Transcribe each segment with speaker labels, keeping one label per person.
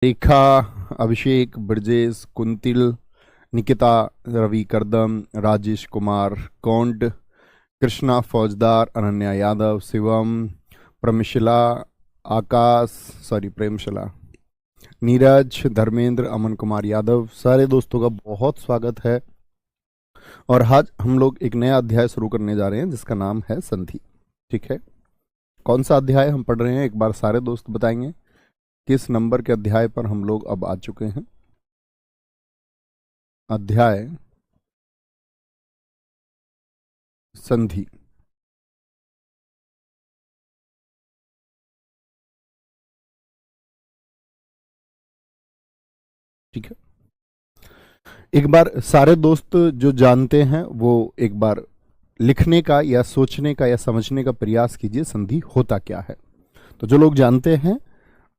Speaker 1: रेखा, अभिषेक, ब्रजेश, कुंतिल, निकिता, रवि करदम, राजेश कुमार, कौंड, कृष्णा फौजदार, अनन्या यादव, शिवम, प्रमिशिला, आकाश, प्रेमशिला, नीरज, धर्मेंद्र, अमन कुमार यादव, सारे दोस्तों का बहुत स्वागत है। और आज हम लोग एक नया अध्याय शुरू करने जा रहे हैं जिसका नाम है संधि। ठीक है, कौन सा अध्याय हम पढ़ रहे हैं एक बार सारे दोस्त बताएंगे। किस नंबर के अध्याय पर हम लोग अब आ चुके हैं? अध्याय संधि। ठीक है, एक बार सारे दोस्त जो जानते हैं वो एक बार लिखने का या सोचने का या समझने का प्रयास कीजिए, संधि होता क्या है। तो जो लोग जानते हैं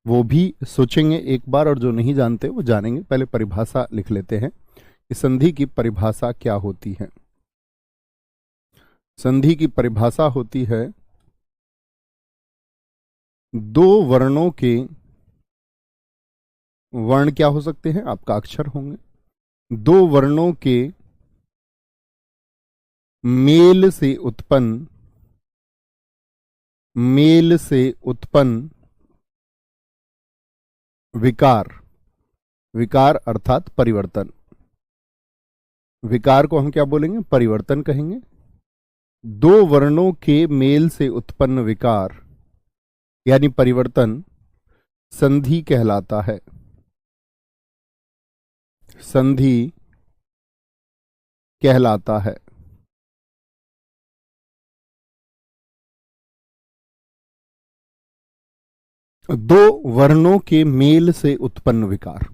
Speaker 1: वो भी सोचेंगे एक बार, और जो नहीं जानते वो जानेंगे। पहले परिभाषा लिख लेते हैं कि संधि की परिभाषा क्या होती है। संधि की परिभाषा होती है दो वर्णों के, वर्ण क्या हो सकते हैं? आपका अक्षर होंगे। दो वर्णों के मेल से उत्पन्न विकार, विकार अर्थात परिवर्तन। विकार को हम क्या बोलेंगे? परिवर्तन कहेंगे। दो वर्णों के मेल से उत्पन्न विकार यानी परिवर्तन संधि कहलाता है। संधि कहलाता है। दो वर्णों के मेल से उत्पन्न विकार।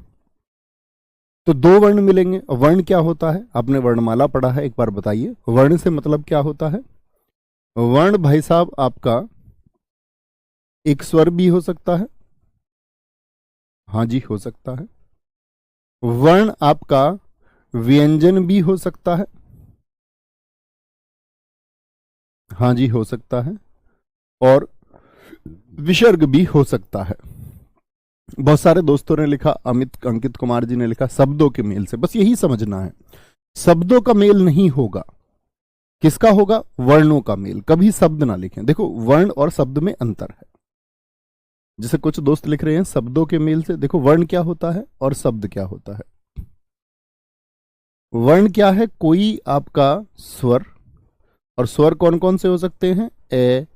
Speaker 1: तो दो वर्ण मिलेंगे। वर्ण क्या होता है? आपने वर्णमाला पढ़ा है, एक बार बताइए वर्ण से मतलब क्या होता है? वर्ण भाई साहब आपका एक स्वर भी हो सकता है। हाँ जी, हो सकता है। वर्ण आपका व्यंजन भी हो सकता है। हाँ जी, हो सकता है। और विसर्ग भी हो सकता है। बहुत सारे दोस्तों ने लिखा, अंकित कुमार जी ने लिखा शब्दों के मेल से। बस यही समझना है, शब्दों का मेल नहीं होगा। किसका होगा? वर्णों का मेल। कभी शब्द ना लिखें। देखो, वर्ण और शब्द में अंतर है। जैसे कुछ दोस्त लिख रहे हैं शब्दों के मेल से। देखो, वर्ण क्या होता है और शब्द क्या होता है। वर्ण क्या है? कोई आपका स्वर, और स्वर कौन कौन से हो सकते हैं? ए,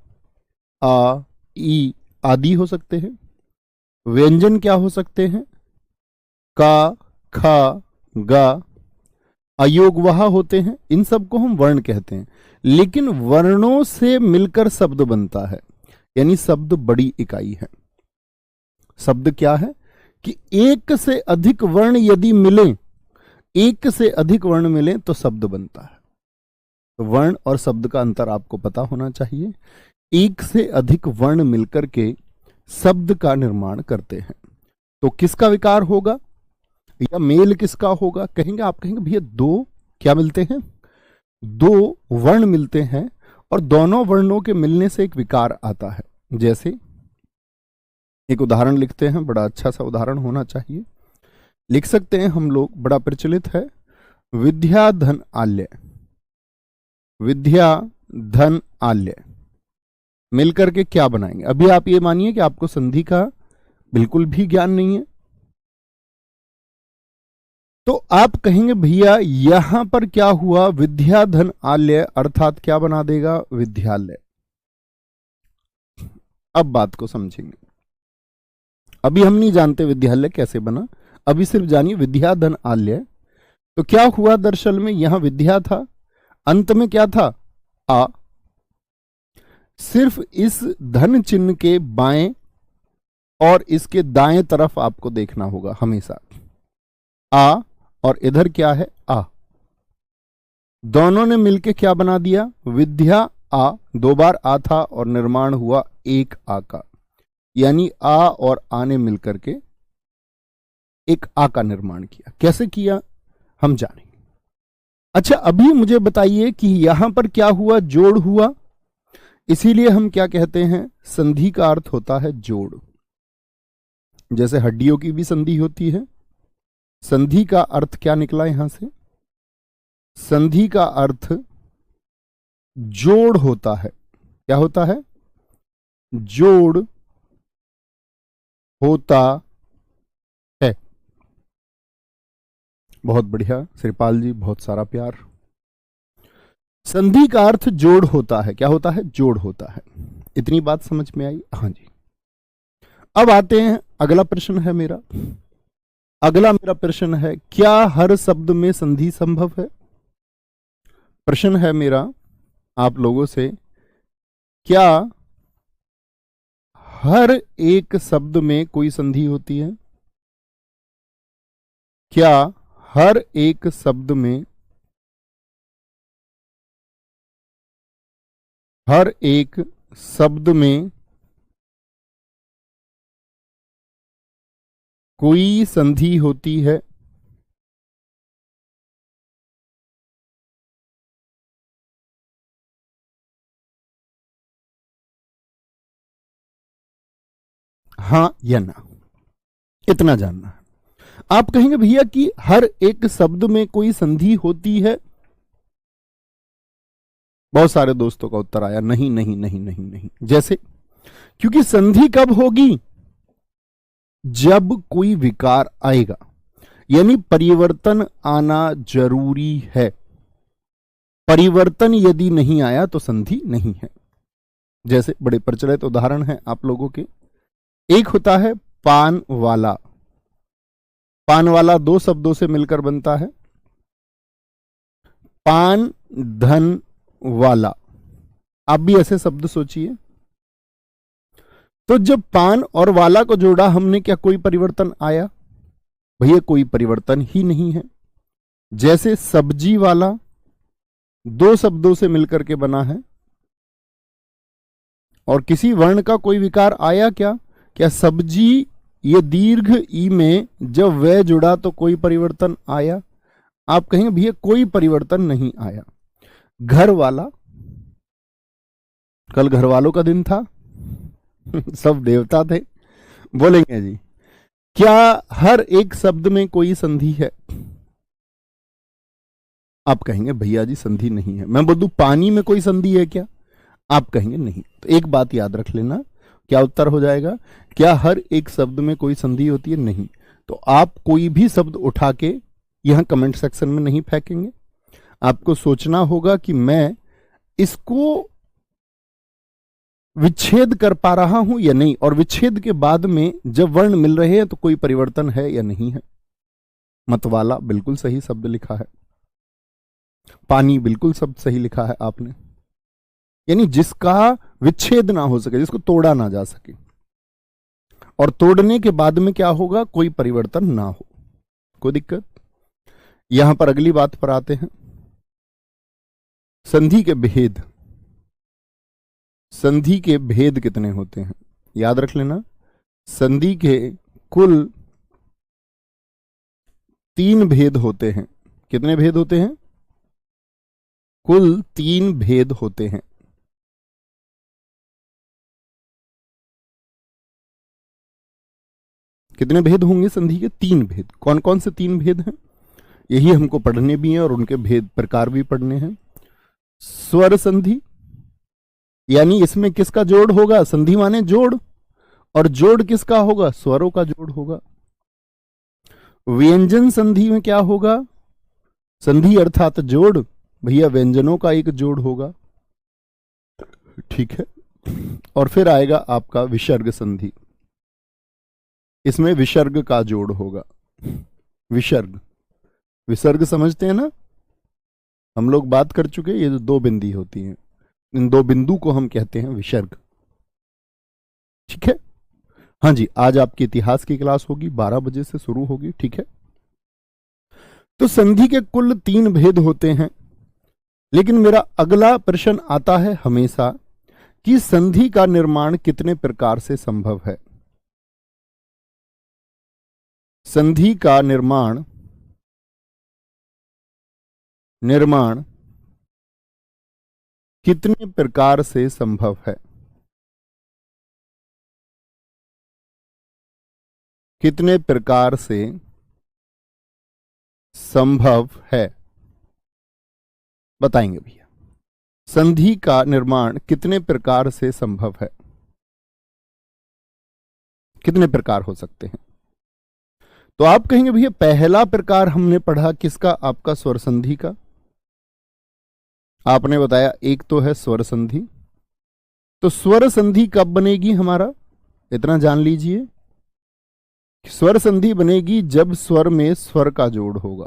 Speaker 1: आ, ई आदि हो सकते हैं। व्यंजन क्या हो सकते हैं? का, खा, गा, अयोग वहा होते हैं। इन सब को हम वर्ण कहते हैं। लेकिन वर्णों से मिलकर शब्द बनता है, यानी शब्द बड़ी इकाई है। शब्द क्या है कि एक से अधिक वर्ण यदि मिले, एक से अधिक वर्ण मिले तो शब्द बनता है। तो वर्ण और शब्द का अंतर आपको पता होना चाहिए। एक से अधिक वर्ण मिलकर के शब्द का निर्माण करते हैं। तो किसका विकार होगा या मेल किसका होगा? कहेंगे, आप कहेंगे भैया दो क्या मिलते हैं? दो वर्ण मिलते हैं और दोनों वर्णों के मिलने से एक विकार आता है। जैसे एक उदाहरण लिखते हैं, बड़ा अच्छा सा उदाहरण होना चाहिए। लिख सकते हैं हम लोग, बड़ा प्रचलित है, विद्या धन आल्य। विद्या धन आल्य मिलकर के क्या बनाएंगे? अभी आप ये मानिए कि आपको संधि का बिल्कुल भी ज्ञान नहीं है, तो आप कहेंगे भैया यहां पर क्या हुआ? विद्या धन आल्य अर्थात क्या बना देगा? विद्यालय। अब बात को समझेंगे। अभी हम नहीं जानते विद्यालय कैसे बना, अभी सिर्फ जानिए विद्या धन आल्य। तो क्या हुआ? दरअसल में यहां विद्या था, अंत में क्या था? आ। सिर्फ इस धन चिन्ह के बाएं और इसके दाएं तरफ आपको देखना होगा हमेशा। आ और इधर क्या है? आ। दोनों ने मिलके क्या बना दिया? विद्या आ। दो बार आ था और निर्माण हुआ एक आ का, यानी आ और आ ने मिलकर के एक आ का निर्माण किया। कैसे किया हम जानेंगे। अच्छा, अभी मुझे बताइए कि यहां पर क्या हुआ? जोड़ हुआ। इसीलिए हम क्या कहते हैं? संधि का अर्थ होता है जोड़। जैसे हड्डियों की भी संधि होती है। संधि का अर्थ क्या निकला यहां से? संधि का अर्थ जोड़ होता है। क्या होता है? जोड़ होता है। बहुत बढ़िया श्रीपाल जी, बहुत सारा प्यार। संधि का अर्थ जोड़ होता है। क्या होता है? जोड़ होता है। इतनी बात समझ में आई? हाँ जी। अब आते हैं, अगला प्रश्न है मेरा। अगला मेरा प्रश्न है, क्या हर शब्द में संधि संभव है? प्रश्न है मेरा आप लोगों से, क्या हर एक शब्द में कोई संधि होती है? क्या हर एक शब्द में, हर एक शब्द में कोई संधि होती है? हाँ या ना, इतना जानना है। आप कहेंगे भैया कि हर एक शब्द में कोई संधि होती है। बहुत सारे दोस्तों का उत्तर आया नहीं नहीं नहीं नहीं नहीं। जैसे, क्योंकि संधि कब होगी? जब कोई विकार आएगा, यानी परिवर्तन आना जरूरी है। परिवर्तन यदि नहीं आया तो संधि नहीं है। जैसे बड़े प्रचलित उदाहरण है आप लोगों के, एक होता है पान वाला। पान वाला दो शब्दों से मिलकर बनता है, पान धन वाला। आप भी ऐसे शब्द सोचिए। तो जब पान और वाला को जोड़ा हमने, क्या कोई परिवर्तन आया? भैया कोई परिवर्तन ही नहीं है। जैसे सब्जी वाला दो शब्दों से मिलकर के बना है, और किसी वर्ण का कोई विकार आया क्या? क्या सब्जी ये दीर्घ ई में जब वह जुड़ा तो कोई परिवर्तन आया? आप कहेंगे भैया कोई परिवर्तन नहीं आया। घर वाला, कल घर वालों का दिन था सब देवता थे। बोलेंगे जी, क्या हर एक शब्द में कोई संधि है? आप कहेंगे भैया जी संधि नहीं है। मैं बोल दूं पानी में कोई संधि है क्या? आप कहेंगे नहीं। तो एक बात याद रख लेना, क्या उत्तर हो जाएगा? क्या हर एक शब्द में कोई संधि होती है? नहीं। तो आप कोई भी शब्द उठा के यहां कमेंट सेक्शन में नहीं फेंकेंगे। आपको सोचना होगा कि मैं इसको विच्छेद कर पा रहा हूं या नहीं, और विच्छेद के बाद में जब वर्ण मिल रहे हैं तो कोई परिवर्तन है या नहीं है। मतवाला बिल्कुल सही शब्द लिखा है, पानी बिल्कुल शब्द सही लिखा है आपने। यानी जिसका विच्छेद ना हो सके, जिसको तोड़ा ना जा सके, और तोड़ने के बाद में क्या होगा? कोई परिवर्तन ना हो, कोई दिक्कत। यहां पर अगली बात पर आते हैं, संधि के भेद। संधि के भेद कितने होते हैं? याद रख लेना, संधि के कुल 3 भेद होते हैं। कितने भेद होते हैं? कुल 3 भेद होते हैं। कितने भेद होंगे संधि के? 3 भेद। कौन कौन से 3 भेद हैं? यही हमको पढ़ने भी हैं और उनके भेद प्रकार भी पढ़ने हैं। स्वर संधि, यानी इसमें किसका जोड़ होगा? संधि माने जोड़, और जोड़ किसका होगा? स्वरों का जोड़ होगा। व्यंजन संधि में क्या होगा? संधि अर्थात जोड़, भैया व्यंजनों का एक जोड़ होगा। ठीक है। और फिर आएगा आपका विसर्ग संधि, इसमें विसर्ग का जोड़ होगा। विसर्ग, विसर्ग समझते हैं ना? हम लोग बात कर चुके, ये जो 2 बिंदी होती हैं, इन 2 बिंदु को हम कहते हैं विसर्ग। ठीक है। हाँ जी, आज आपकी इतिहास की क्लास होगी, 12 बजे से शुरू होगी। ठीक है। तो संधि के कुल 3 भेद होते हैं, लेकिन मेरा अगला प्रश्न आता है हमेशा कि संधि का निर्माण कितने प्रकार से संभव है? संधि का निर्माण कितने प्रकार से संभव है? कितने प्रकार से संभव है? बताएंगे भैया। संधि का निर्माण कितने प्रकार से संभव है? कितने प्रकार हो सकते हैं? तो आप कहेंगे भैया पहला प्रकार हमने पढ़ा किसका? आपका स्वर संधि का। आपने बताया एक तो है स्वर संधि। तो स्वर संधि कब बनेगी हमारा? इतना जान लीजिए, स्वर संधि बनेगी जब स्वर में स्वर का जोड़ होगा।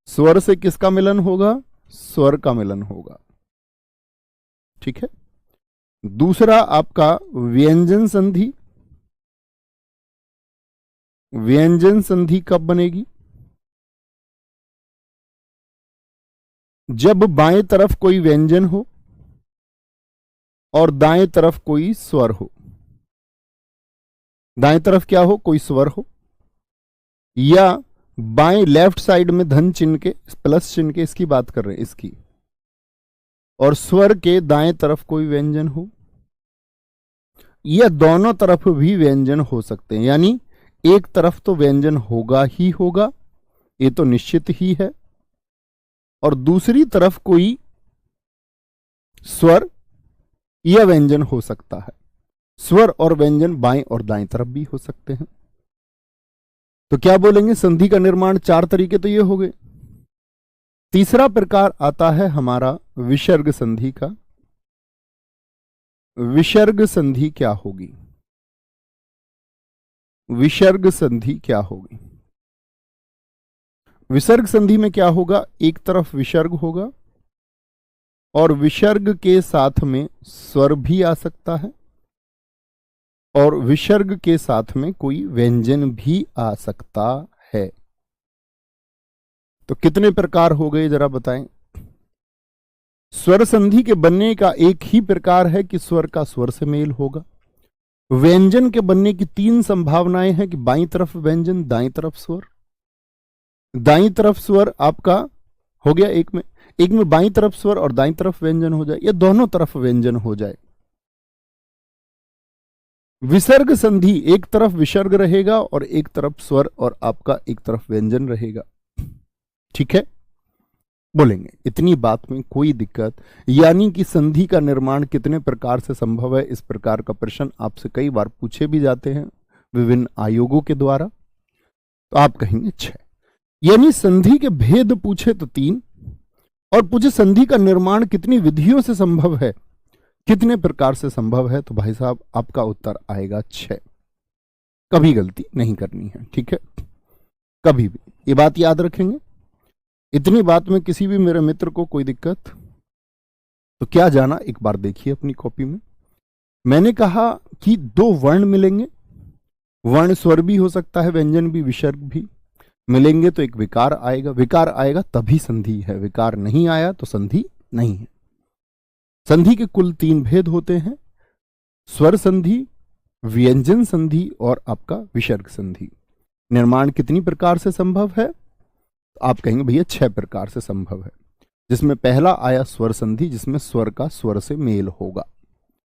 Speaker 1: स्वर से किसका मिलन होगा? स्वर का मिलन होगा। ठीक है। दूसरा आपका व्यंजन संधि। व्यंजन संधि कब बनेगी? जब बाएं तरफ कोई व्यंजन हो और दाएं तरफ कोई स्वर हो। दाएं तरफ क्या हो? कोई स्वर हो, या बाएं लेफ्ट साइड में धन चिन्ह के, प्लस चिन्ह के, इसकी बात कर रहे हैं, इसकी, और स्वर के दाएं तरफ कोई व्यंजन हो, या दोनों तरफ भी व्यंजन हो सकते हैं। यानी एक तरफ तो व्यंजन होगा ही होगा, ये तो निश्चित ही है, और दूसरी तरफ कोई स्वर या व्यंजन हो सकता है। स्वर और व्यंजन बाएं और दाएं तरफ भी हो सकते हैं। तो क्या बोलेंगे? संधि का निर्माण चार तरीके तो ये हो गए। तीसरा प्रकार आता है हमारा विसर्ग संधि का। विसर्ग संधि क्या होगी? विसर्ग संधि क्या होगी? विसर्ग संधि में क्या होगा? एक तरफ विसर्ग होगा और विसर्ग के साथ में स्वर भी आ सकता है, और विसर्ग के साथ में कोई व्यंजन भी आ सकता है। तो कितने प्रकार हो गए जरा बताएं? स्वर संधि के बनने का एक ही प्रकार है कि स्वर का स्वर से मेल होगा। व्यंजन के बनने की तीन संभावनाएं हैं कि बाईं तरफ व्यंजन, दाईं तरफ स्वर। दाईं तरफ स्वर आपका हो गया एक में बाईं तरफ स्वर और दाईं तरफ व्यंजन हो जाए, या दोनों तरफ व्यंजन हो जाए। विसर्ग संधि एक तरफ विसर्ग रहेगा और एक तरफ स्वर और आपका एक तरफ व्यंजन रहेगा। ठीक है, बोलेंगे इतनी बात में कोई दिक्कत? यानी कि संधि का निर्माण कितने प्रकार से संभव है, इस प्रकार का प्रश्न आपसे कई बार पूछे भी जाते हैं विभिन्न आयोगों के द्वारा। तो आप कहेंगे 6। यानी संधि के भेद पूछे तो 3, और पूछे संधि का निर्माण कितनी विधियों से संभव है, कितने प्रकार से संभव है, तो भाई साहब आपका उत्तर आएगा 6। कभी गलती नहीं करनी है। ठीक है, कभी भी ये बात याद रखेंगे। इतनी बात में किसी भी मेरे मित्र को कोई दिक्कत तो क्या जाना, एक बार देखिए अपनी कॉपी में। मैंने कहा कि 2 वर्ण मिलेंगे, वर्ण स्वर भी हो सकता है, व्यंजन भी, विसर्ग भी मिलेंगे तो एक विकार आएगा। विकार आएगा तभी संधि है, विकार नहीं आया तो संधि नहीं है। संधि के कुल 3 भेद होते हैं, स्वर संधि, व्यंजन संधि और आपका विसर्ग संधि। निर्माण कितनी प्रकार से संभव है? तो आप कहेंगे भैया 6 प्रकार से संभव है, जिसमें पहला आया स्वर संधि, जिसमें स्वर का स्वर से मेल होगा।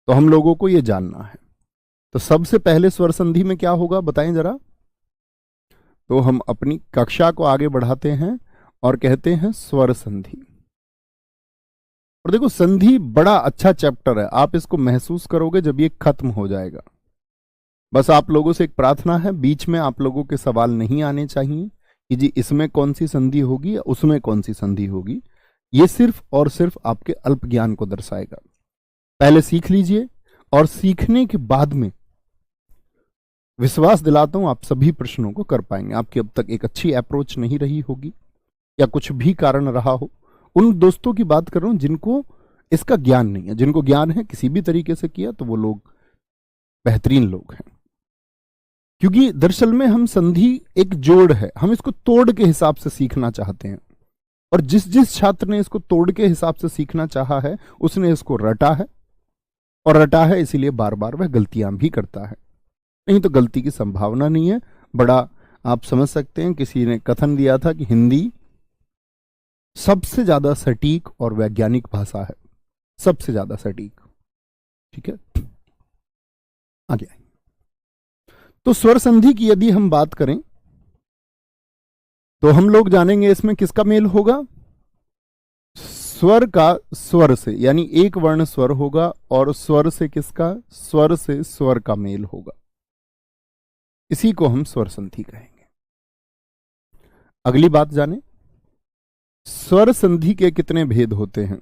Speaker 1: तो हम लोगों को यह जानना है। तो सबसे पहले स्वर संधि में क्या होगा बताएं जरा। तो हम अपनी कक्षा को आगे बढ़ाते हैं और कहते हैं स्वर संधि। और देखो संधि बड़ा अच्छा चैप्टर है, आप इसको महसूस करोगे जब ये खत्म हो जाएगा। बस आप लोगों से एक प्रार्थना है, बीच में आप लोगों के सवाल नहीं आने चाहिए कि जी इसमें कौन सी संधि होगी या उसमें कौन सी संधि होगी। ये सिर्फ और सिर्फ आपके अल्प ज्ञान को दर्शाएगा। पहले सीख लीजिए, और सीखने के बाद में विश्वास दिलाता हूं आप सभी प्रश्नों को कर पाएंगे। आपकी अब तक एक अच्छी अप्रोच नहीं रही होगी या कुछ भी कारण रहा हो, उन दोस्तों की बात कर रहा हूं जिनको इसका ज्ञान नहीं है। जिनको ज्ञान है किसी भी तरीके से किया तो वो लोग बेहतरीन लोग हैं। क्योंकि दरअसल में हम संधि एक जोड़ है, हम इसको तोड़ के हिसाब से सीखना चाहते हैं, और जिस जिस छात्र ने इसको तोड़ के हिसाब से सीखना चाहा है उसने इसको रटा है, और रटा है इसीलिए बार बार वह गलतियां भी करता है। नहीं तो गलती की संभावना नहीं है। बड़ा आप समझ सकते हैं, किसी ने कथन दिया था कि हिंदी सबसे ज्यादा सटीक और वैज्ञानिक भाषा है, सबसे ज्यादा सटीक। ठीक है, आगे आइए। तो स्वर संधि की यदि हम बात करें तो हम लोग जानेंगे इसमें किसका मेल होगा, स्वर का स्वर से, यानी एक वर्ण स्वर होगा और स्वर से किसका, स्वर से स्वर का मेल होगा, इसी को हम स्वर संधि कहेंगे। अगली बात जाने, स्वर संधि के कितने भेद होते हैं।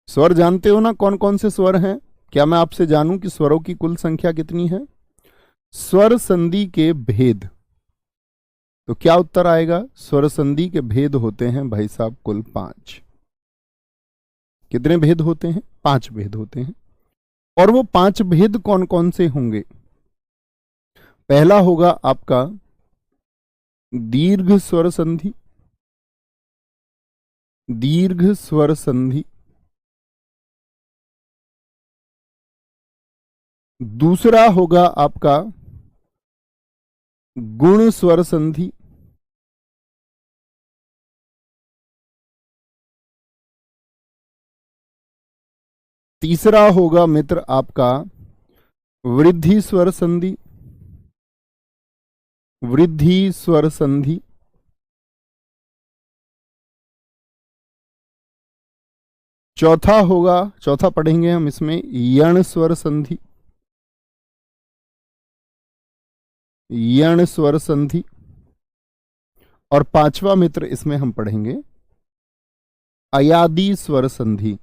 Speaker 1: स्वर जानते हो ना कौन कौन से स्वर हैं, क्या मैं आपसे जानूं कि स्वरों की कुल संख्या कितनी है। स्वर संधि के भेद, तो क्या उत्तर आएगा, स्वर संधि के भेद होते हैं भाई साहब कुल 5। कितने भेद होते हैं, 5 भेद होते हैं। और वो 5 भेद कौन कौन से होंगे। पहला होगा आपका दीर्घ स्वर संधि, दीर्घ स्वर संधि। दूसरा होगा आपका गुण स्वर संधि, तीसरा होगा मित्र आपका वृद्धि स्वर संधि, वृद्धि स्वर संधि। चौथा होगा, चौथा पढ़ेंगे हम इसमें यण स्वर संधि, यण स्वर संधि। और पांचवा मित्र इसमें हम पढ़ेंगे अयादि स्वर संधि,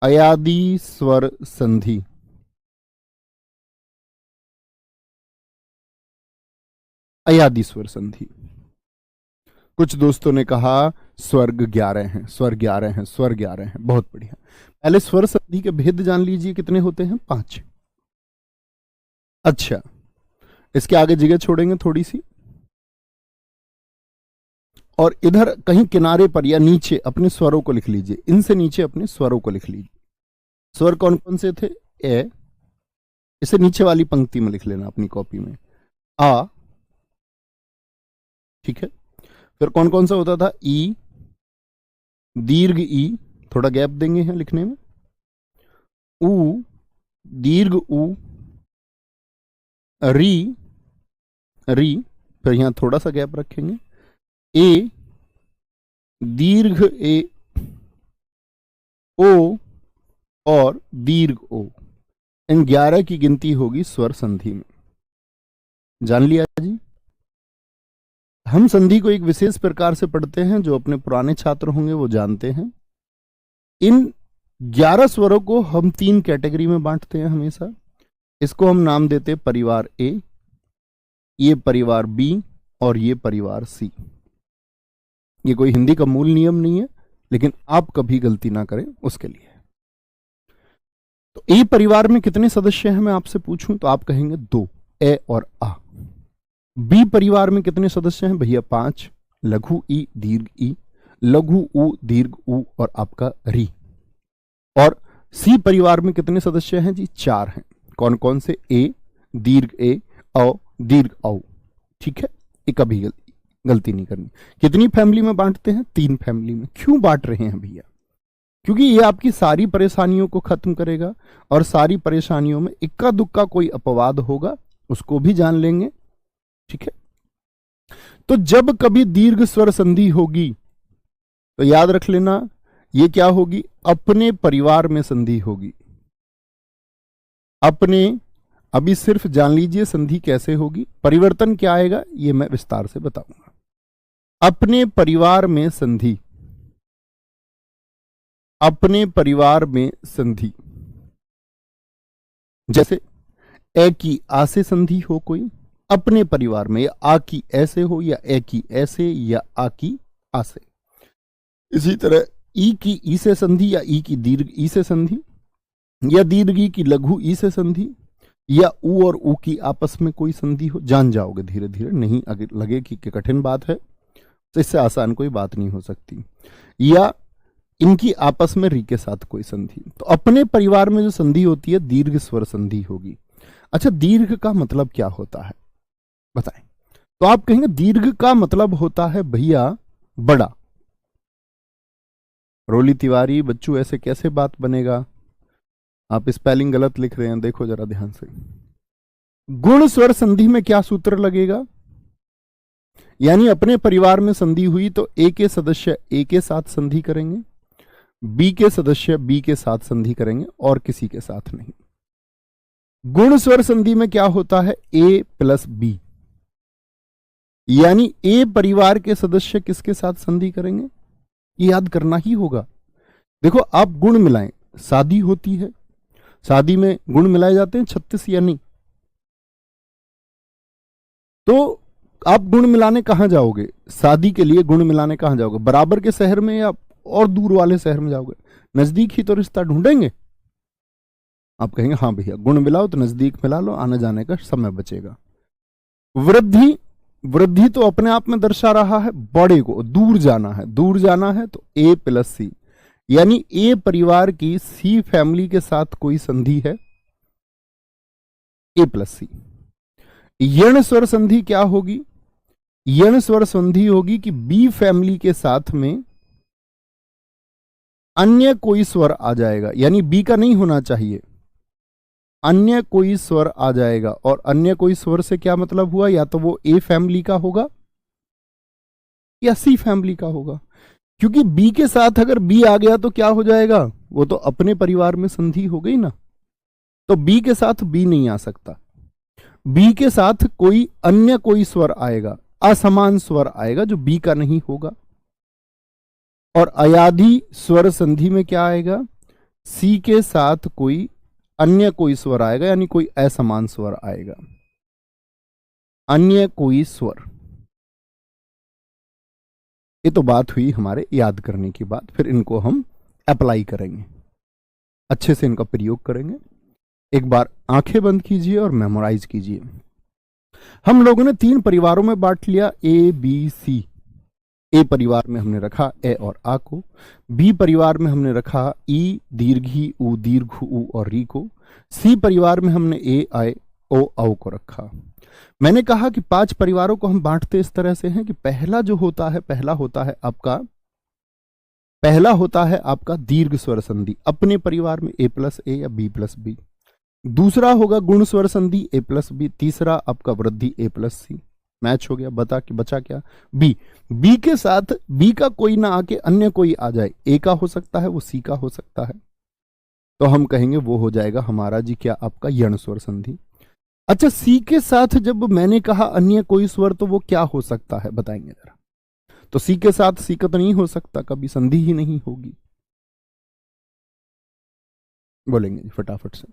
Speaker 1: अयादि स्वर संधि। अयादि स्वर संधि। कुछ दोस्तों ने कहा स्वर्ग 11 हैं, स्वर 11 हैं, स्वर 11 हैं, बहुत बढ़िया। पहले स्वर संधि के भेद जान लीजिए कितने होते हैं, 5। अच्छा, इसके आगे जगह छोड़ेंगे थोड़ी सी, और इधर कहीं किनारे पर या नीचे अपने स्वरों को लिख लीजिए, इनसे नीचे अपने स्वरों को लिख लीजिए। स्वर कौन कौन से थे, ए, इसे नीचे वाली पंक्ति में लिख लेना अपनी कॉपी में, आ, ठीक है। फिर कौन कौन सा होता था, ई, दीर्घ ई, थोड़ा गैप देंगे हैं लिखने में, ऊ, दीर्घ ऊ, री, री, फिर यहां थोड़ा सा गैप रखेंगे, ए, दीर्घ ए, ओ और दीर्घ ओ। इन 11 की गिनती होगी स्वर संधि में। जान लिया जी। हम संधि को एक विशेष प्रकार से पढ़ते हैं, जो अपने पुराने छात्र होंगे वो जानते हैं। इन 11 स्वरों को हम 3 कैटेगरी में बांटते हैं हमेशा। इसको हम नाम देते हैं परिवार ए, ये परिवार बी और ये परिवार सी। ये कोई हिंदी का मूल नियम नहीं है, लेकिन आप कभी गलती ना करें उसके लिए। तो ए परिवार में कितने सदस्य हैं मैं आपसे पूछूं तो आप कहेंगे 2, ए और आ। बी परिवार में कितने सदस्य हैं भैया, 5, लघु ई, दीर्घ ई, लघु उ, दीर्घ उ और आपका री। और सी परिवार में कितने सदस्य हैं जी, 4 हैं। कौन कौन से, ए, दीर्घ ए, औ, दीर्घ औ। ठीक है, ये कभी गलती नहीं करनी। कितनी फैमिली में बांटते हैं, 3 फैमिली में। क्यों बांट रहे हैं भैया, क्योंकि ये आपकी सारी परेशानियों को खत्म करेगा, और सारी परेशानियों में इक्का दुक्का कोई अपवाद होगा उसको भी जान लेंगे। ठीक है, तो जब कभी दीर्घ स्वर संधि होगी तो याद रख लेना ये क्या होगी, अपने परिवार में संधि होगी। अपने, अभी सिर्फ जान लीजिए संधि कैसे होगी, परिवर्तन क्या आएगा ये मैं विस्तार से बताऊंगा। अपने परिवार में संधि, अपने परिवार में संधि। जैसे ए की आ से संधि हो कोई अपने परिवार में, या आ की ऐसे हो, या ए की ऐसे, या आ की आ से। इसी तरह ई की ई से संधि, या ई की दीर्घ ई से संधि, या दीर्घ ई की लघु ई से संधि, या ऊ और ऊ की आपस में कोई संधि हो। जान जाओगे धीरे धीरे, नहीं अगर लगे कि कठिन बात है तो इससे आसान कोई बात नहीं हो सकती। या इनकी आपस में री के साथ कोई संधि। तो अपने परिवार में जो संधि होती है दीर्घ स्वर संधि होगी। अच्छा, दीर्घ का मतलब क्या होता है बताएं। तो आप कहेंगे दीर्घ का मतलब होता है भैया बड़ा। रोली तिवारी बच्चू ऐसे कैसे बात बनेगा, आप स्पेलिंग गलत लिख रहे हैं, देखो जरा ध्यान से। गुण स्वर संधि में क्या सूत्र लगेगा? यानी अपने परिवार में संधि हुई तो ए के सदस्य ए के साथ संधि करेंगे, बी के सदस्य बी के साथ संधि करेंगे और किसी के साथ नहीं। गुण स्वर संधि में क्या होता है? ए प्लस बी, यानी ए परिवार के सदस्य किसके साथ संधि करेंगे? ये याद करना ही होगा। देखो आप गुण मिलाएं, शादी होती है, शादी में गुण मिलाए जाते हैं 36 या नहीं? तो आप गुण मिलाने कहां जाओगे? शादी के लिए गुण मिलाने कहां जाओगे? बराबर के शहर में या और दूर वाले शहर में जाओगे? नजदीक ही तो रिश्ता ढूंढेंगे। आप कहेंगे हाँ भैया गुण मिलाओ तो नजदीक मिला लो, आने जाने का समय बचेगा। वृद्धि, वृद्धि तो अपने आप में दर्शा रहा है बड़े को, दूर जाना है, दूर जाना है तो ए प्लस सी, यानी ए परिवार की सी फैमिली के साथ कोई संधि है, ए प्लस सी। यण स्वर संधि क्या होगी? यण स्वर संधि होगी कि बी फैमिली के साथ में अन्य कोई स्वर आ जाएगा, यानी बी का नहीं होना चाहिए, अन्य कोई स्वर आ जाएगा। और अन्य कोई स्वर से क्या मतलब हुआ? या तो वो ए फैमिली का होगा या सी फैमिली का होगा, क्योंकि बी के साथ अगर बी आ गया तो क्या हो जाएगा? वो तो अपने परिवार में संधि हो गई ना, तो बी के साथ बी नहीं आ सकता। बी के साथ कोई अन्य कोई स्वर आएगा, असमान स्वर आएगा जो बी का नहीं होगा। और अयाधि स्वर संधि में क्या आएगा? सी के साथ कोई अन्य कोई स्वर आएगा, यानी कोई असमान स्वर आएगा, अन्य कोई स्वर। ये तो बात हुई हमारे याद करने की बात, फिर इनको हम अप्लाई करेंगे, अच्छे से इनका प्रयोग करेंगे। एक बार आंखें बंद कीजिए और मेमोराइज कीजिए। हम लोगों ने 3 परिवारों में बांट लिया, ए बी सी। ए परिवार में हमने रखा ए और आ को, बी परिवार में हमने रखा ई दीर्घी उ दीर्घ उ और री को, सी परिवार में हमने ए आए ओ औ को रखा। मैंने कहा कि 5 परिवारों को हम बांटते इस तरह से हैं कि पहला जो होता है, पहला होता है आपका दीर्घ स्वर संधि, अपने परिवार में ए प्लस ए या बी प्लस बी। दूसरा होगा गुण स्वर संधि ए प्लस बी। तीसरा आपका वृद्धि ए प्लस सी। मैच हो गया, बचा क्या? बी। बी के साथ बी का कोई ना आके अन्य कोई आ जाए, ए का हो सकता है, वो सी का हो सकता है, तो हम कहेंगे वो हो जाएगा हमारा जी क्या? आपका यण स्वर संधि। अच्छा, सी के साथ जब मैंने कहा अन्य कोई स्वर, तो वो क्या हो सकता है बताएंगे जरा? तो सी के साथ सी का तो नहीं हो सकता, कभी संधि ही नहीं होगी। बोलेंगे जी फटाफट से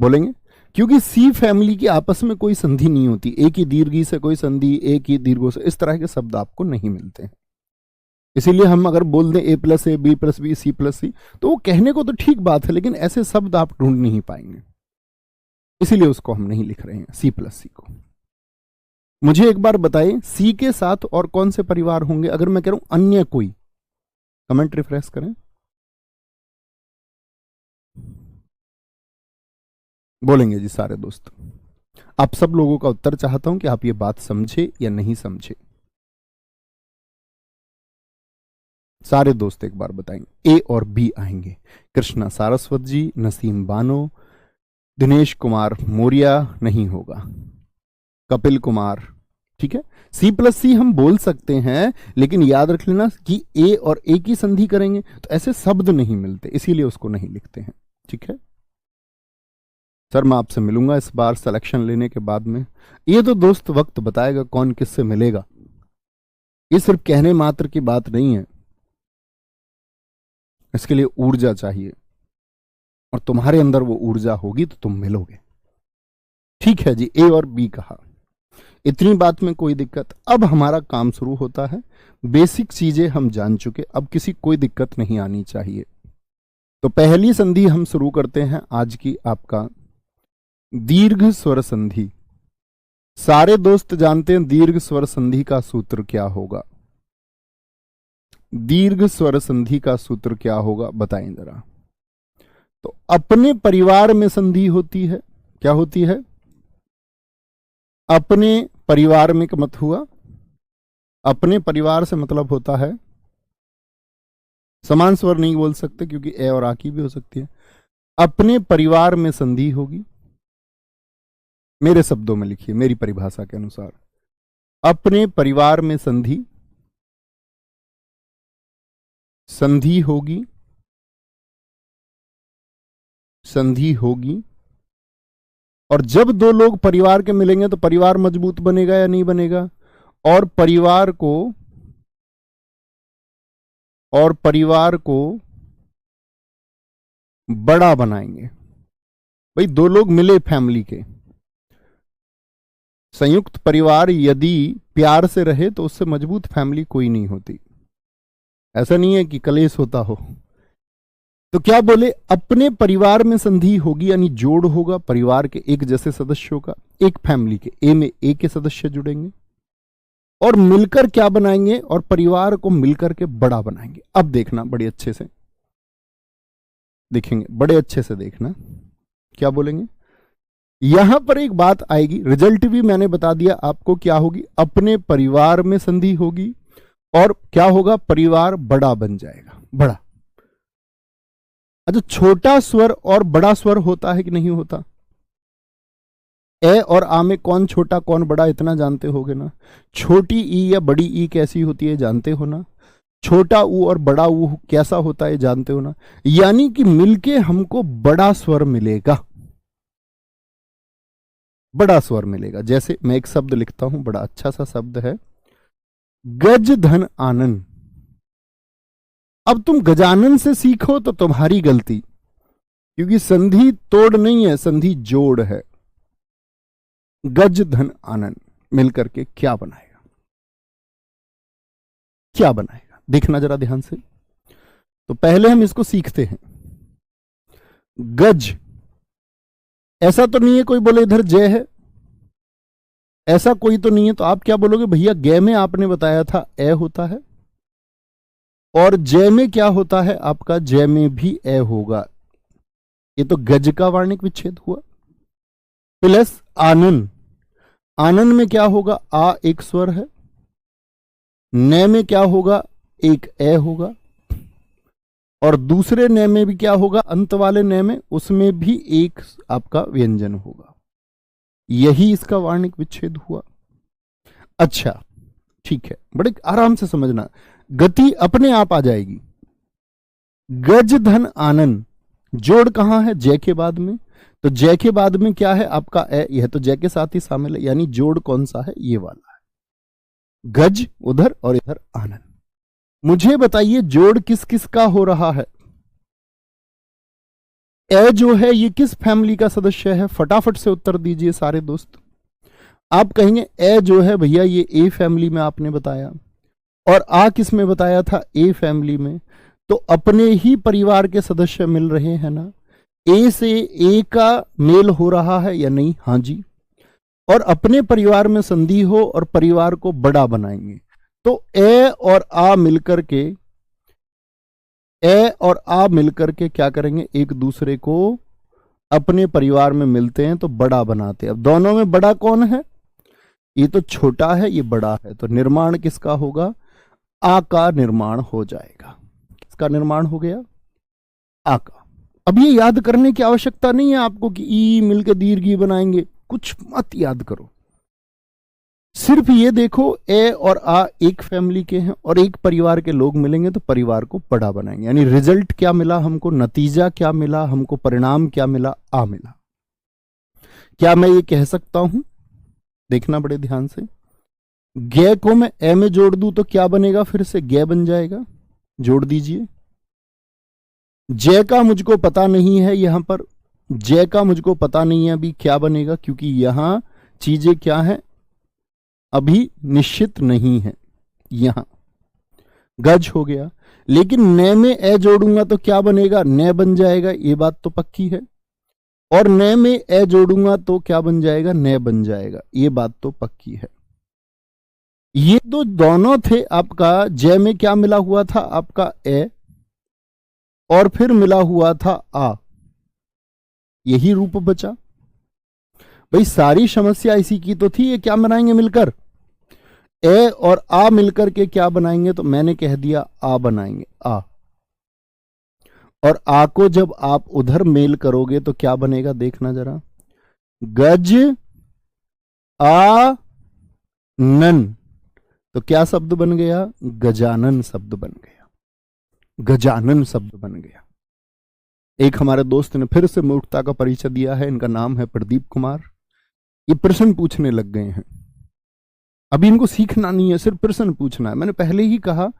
Speaker 1: बोलेंगे, क्योंकि सी फैमिली की आपस में कोई संधि नहीं होती, एक ही दीर्घी से कोई संधि, एक ही दीर्घों से, इस तरह के शब्द आपको नहीं मिलते हैं। इसीलिए हम अगर बोल दें A plus A B plus B C plus C, तो वो कहने को तो ठीक बात है, लेकिन ऐसे शब्द आप ढूंढ नहीं पाएंगे, इसीलिए उसको हम नहीं लिख रहे हैं सी प्लस सी को। मुझे एक बार बताएं, सी के साथ और कौन से परिवार होंगे? अगर मैं कह रहा हूं अन्य कोई, कमेंट रिफ्रेश करें, बोलेंगे जी सारे दोस्त। आप सब लोगों का उत्तर चाहता हूं कि आप ये बात समझे या नहीं समझे। सारे दोस्त एक बार बताएंगे। ए और बी आएंगे, कृष्णा सारस्वत जी, नसीम बानो, दिनेश कुमार मौर्य नहीं होगा, कपिल कुमार, ठीक है। सी प्लस सी हम बोल सकते हैं, लेकिन याद रख लेना कि ए और ए की संधि करेंगे तो ऐसे शब्द नहीं मिलते, इसीलिए उसको नहीं लिखते हैं, ठीक है। सर मैं आपसे मिलूंगा इस बार सिलेक्शन लेने के बाद में। ये तो दोस्त वक्त बताएगा कौन किससे मिलेगा, ये सिर्फ कहने मात्र की बात नहीं है, इसके लिए ऊर्जा चाहिए, और तुम्हारे अंदर वो ऊर्जा होगी तो तुम मिलोगे। ठीक है जी, ए और बी कहा, इतनी बात में कोई दिक्कत? अब हमारा काम शुरू होता है, बेसिक चीजें हम जान चुके, अब किसी कोई दिक्कत नहीं आनी चाहिए। तो पहली संधि हम शुरू करते हैं आज की, आपका दीर्घ स्वर संधि। सारे दोस्त जानते हैं दीर्घ स्वर संधि का सूत्र क्या होगा? दीर्घ स्वर संधि का सूत्र क्या होगा बताएं जरा। तो अपने परिवार में संधि होती है, क्या होती है? अपने परिवार में का मत हुआ, अपने परिवार से मतलब होता है, समान स्वर नहीं बोल सकते क्योंकि ए और आ की भी हो सकती है, अपने परिवार में संधि होगी। मेरे शब्दों में लिखिए, मेरी परिभाषा के अनुसार, अपने परिवार में संधि होगी, संधि होगी। और जब दो लोग परिवार के मिलेंगे तो परिवार मजबूत बनेगा या नहीं बनेगा, और परिवार को बड़ा बनाएंगे। भाई दो लोग मिले फैमिली के, संयुक्त परिवार यदि प्यार से रहे तो उससे मजबूत फैमिली कोई नहीं होती। ऐसा नहीं है कि कलेश होता हो। तो क्या बोले, अपने परिवार में संधि होगी, यानी जोड़ होगा परिवार के एक जैसे सदस्यों का, एक फैमिली के ए में ए के सदस्य जुड़ेंगे और मिलकर क्या बनाएंगे, और परिवार को मिलकर के बड़ा बनाएंगे। अब देखना बड़े अच्छे से देखेंगे, बड़े अच्छे से देखना क्या बोलेंगे। यहां पर एक बात आएगी, रिजल्ट भी मैंने बता दिया आपको क्या होगी, अपने परिवार में संधि होगी और क्या होगा, परिवार बड़ा बन जाएगा, बड़ा। अच्छा, छोटा स्वर और बड़ा स्वर होता है कि नहीं होता? ए और आ में कौन छोटा कौन बड़ा इतना जानते होगे ना। छोटी ई या बड़ी ई कैसी होती है जानते हो ना। छोटा ऊ और बड़ा ऊ कैसा होता है जानते हो ना। यानी कि मिलके हमको बड़ा स्वर मिलेगा, बड़ा स्वर मिलेगा। जैसे मैं एक शब्द लिखता हूं, बड़ा अच्छा सा शब्द है, गज धन आनन। अब तुम गजानन से सीखो तो तुम्हारी गलती, क्योंकि संधि तोड़ नहीं है, संधि जोड़ है। गज धन आनन मिलकर के क्या बनाएगा, क्या बनाएगा, देखना जरा ध्यान से। तो पहले हम इसको सीखते हैं। गज, ऐसा तो नहीं है कोई बोले इधर जय है, ऐसा कोई तो नहीं है। तो आप क्या बोलोगे, भैया गे में आपने बताया था ए होता है और जय में क्या होता है आपका, जय में भी ए होगा। ये तो गज का वार्णिक विच्छेद हुआ। प्लस आनन, आनन में क्या होगा, आ एक स्वर है, न में क्या होगा, एक ए होगा, और दूसरे न में भी क्या होगा, अंत वाले न में, उसमें भी एक आपका व्यंजन होगा। यही इसका वार्णिक विच्छेद हुआ। अच्छा ठीक है, बड़े आराम से समझना, गति अपने आप आ जाएगी। गज धन आनन, जोड़ कहां है, जय के बाद में। तो जय के बाद में क्या है आपका ए, यह तो जय के साथ ही शामिल है, यानी जोड़ कौन सा है, ये वाला है। गज उधर और इधर आनन। मुझे बताइए जोड़ किस किस का हो रहा है। ए जो है ये किस फैमिली का सदस्य है, फटाफट से उत्तर दीजिए सारे दोस्त। आप कहेंगे ए जो है भैया ये ए फैमिली में आपने बताया, और आ किस में बताया था, ए फैमिली में। तो अपने ही परिवार के सदस्य मिल रहे हैं ना, ए से ए का मेल हो रहा है या नहीं, हाँ जी। और अपने परिवार में संधि हो और परिवार को बड़ा बनाएंगे, तो ए और आ मिलकर के, ए और आ मिलकर के क्या करेंगे, एक दूसरे को अपने परिवार में मिलते हैं तो बड़ा बनाते हैं। अब दोनों में बड़ा कौन है, ये तो छोटा है ये बड़ा है, तो निर्माण किसका होगा, आ का निर्माण हो जाएगा। किसका निर्माण हो गया, आ का। अब ये याद करने की आवश्यकता नहीं है आपको कि ई मिलकर दीर्घ ई बनाएंगे, कुछ मत याद करो। सिर्फ ये देखो ए और आ एक फैमिली के हैं और एक परिवार के लोग मिलेंगे तो परिवार को बड़ा बनाएंगे। यानी रिजल्ट क्या मिला हमको, नतीजा क्या मिला हमको, परिणाम क्या मिला, आ मिला। क्या मैं ये कह सकता हूं, देखना बड़े ध्यान से, गे को मैं ए में जोड़ दूं तो क्या बनेगा, फिर से गे बन जाएगा, जोड़ दीजिए। जय का मुझको पता नहीं है, यहां पर जय का मुझको पता नहीं है अभी क्या बनेगा, क्योंकि यहां चीजें क्या है अभी निश्चित नहीं है। यहां गज हो गया, लेकिन न में ए जोड़ूंगा तो क्या बनेगा, न बन जाएगा, ये बात तो पक्की है। और न में ए जोड़ूंगा तो क्या बन जाएगा, न बन जाएगा, ये बात तो पक्की है। ये तो दोनों थे आपका, जय में क्या मिला हुआ था आपका ए, और फिर मिला हुआ था आ, यही रूप बचा। भाई सारी समस्या इसी की तो थी, ये क्या बनाएंगे मिलकर, ए और आ मिलकर के क्या बनाएंगे, तो मैंने कह दिया आ बनाएंगे, आ। और आ को जब आप उधर मेल करोगे तो क्या बनेगा, देखना जरा। गज आ नन, तो क्या शब्द बन गया, गजानन शब्द बन गया, गजानन शब्द बन गया। एक हमारे दोस्त ने फिर से मूर्खता का परिचय दिया है, इनका नाम है प्रदीप कुमार। ये प्रश्न पूछने लग गए हैं, अभी इनको सीखना नहीं है, सिर्फ प्रश्न पूछना है। मैंने पहले ही कहा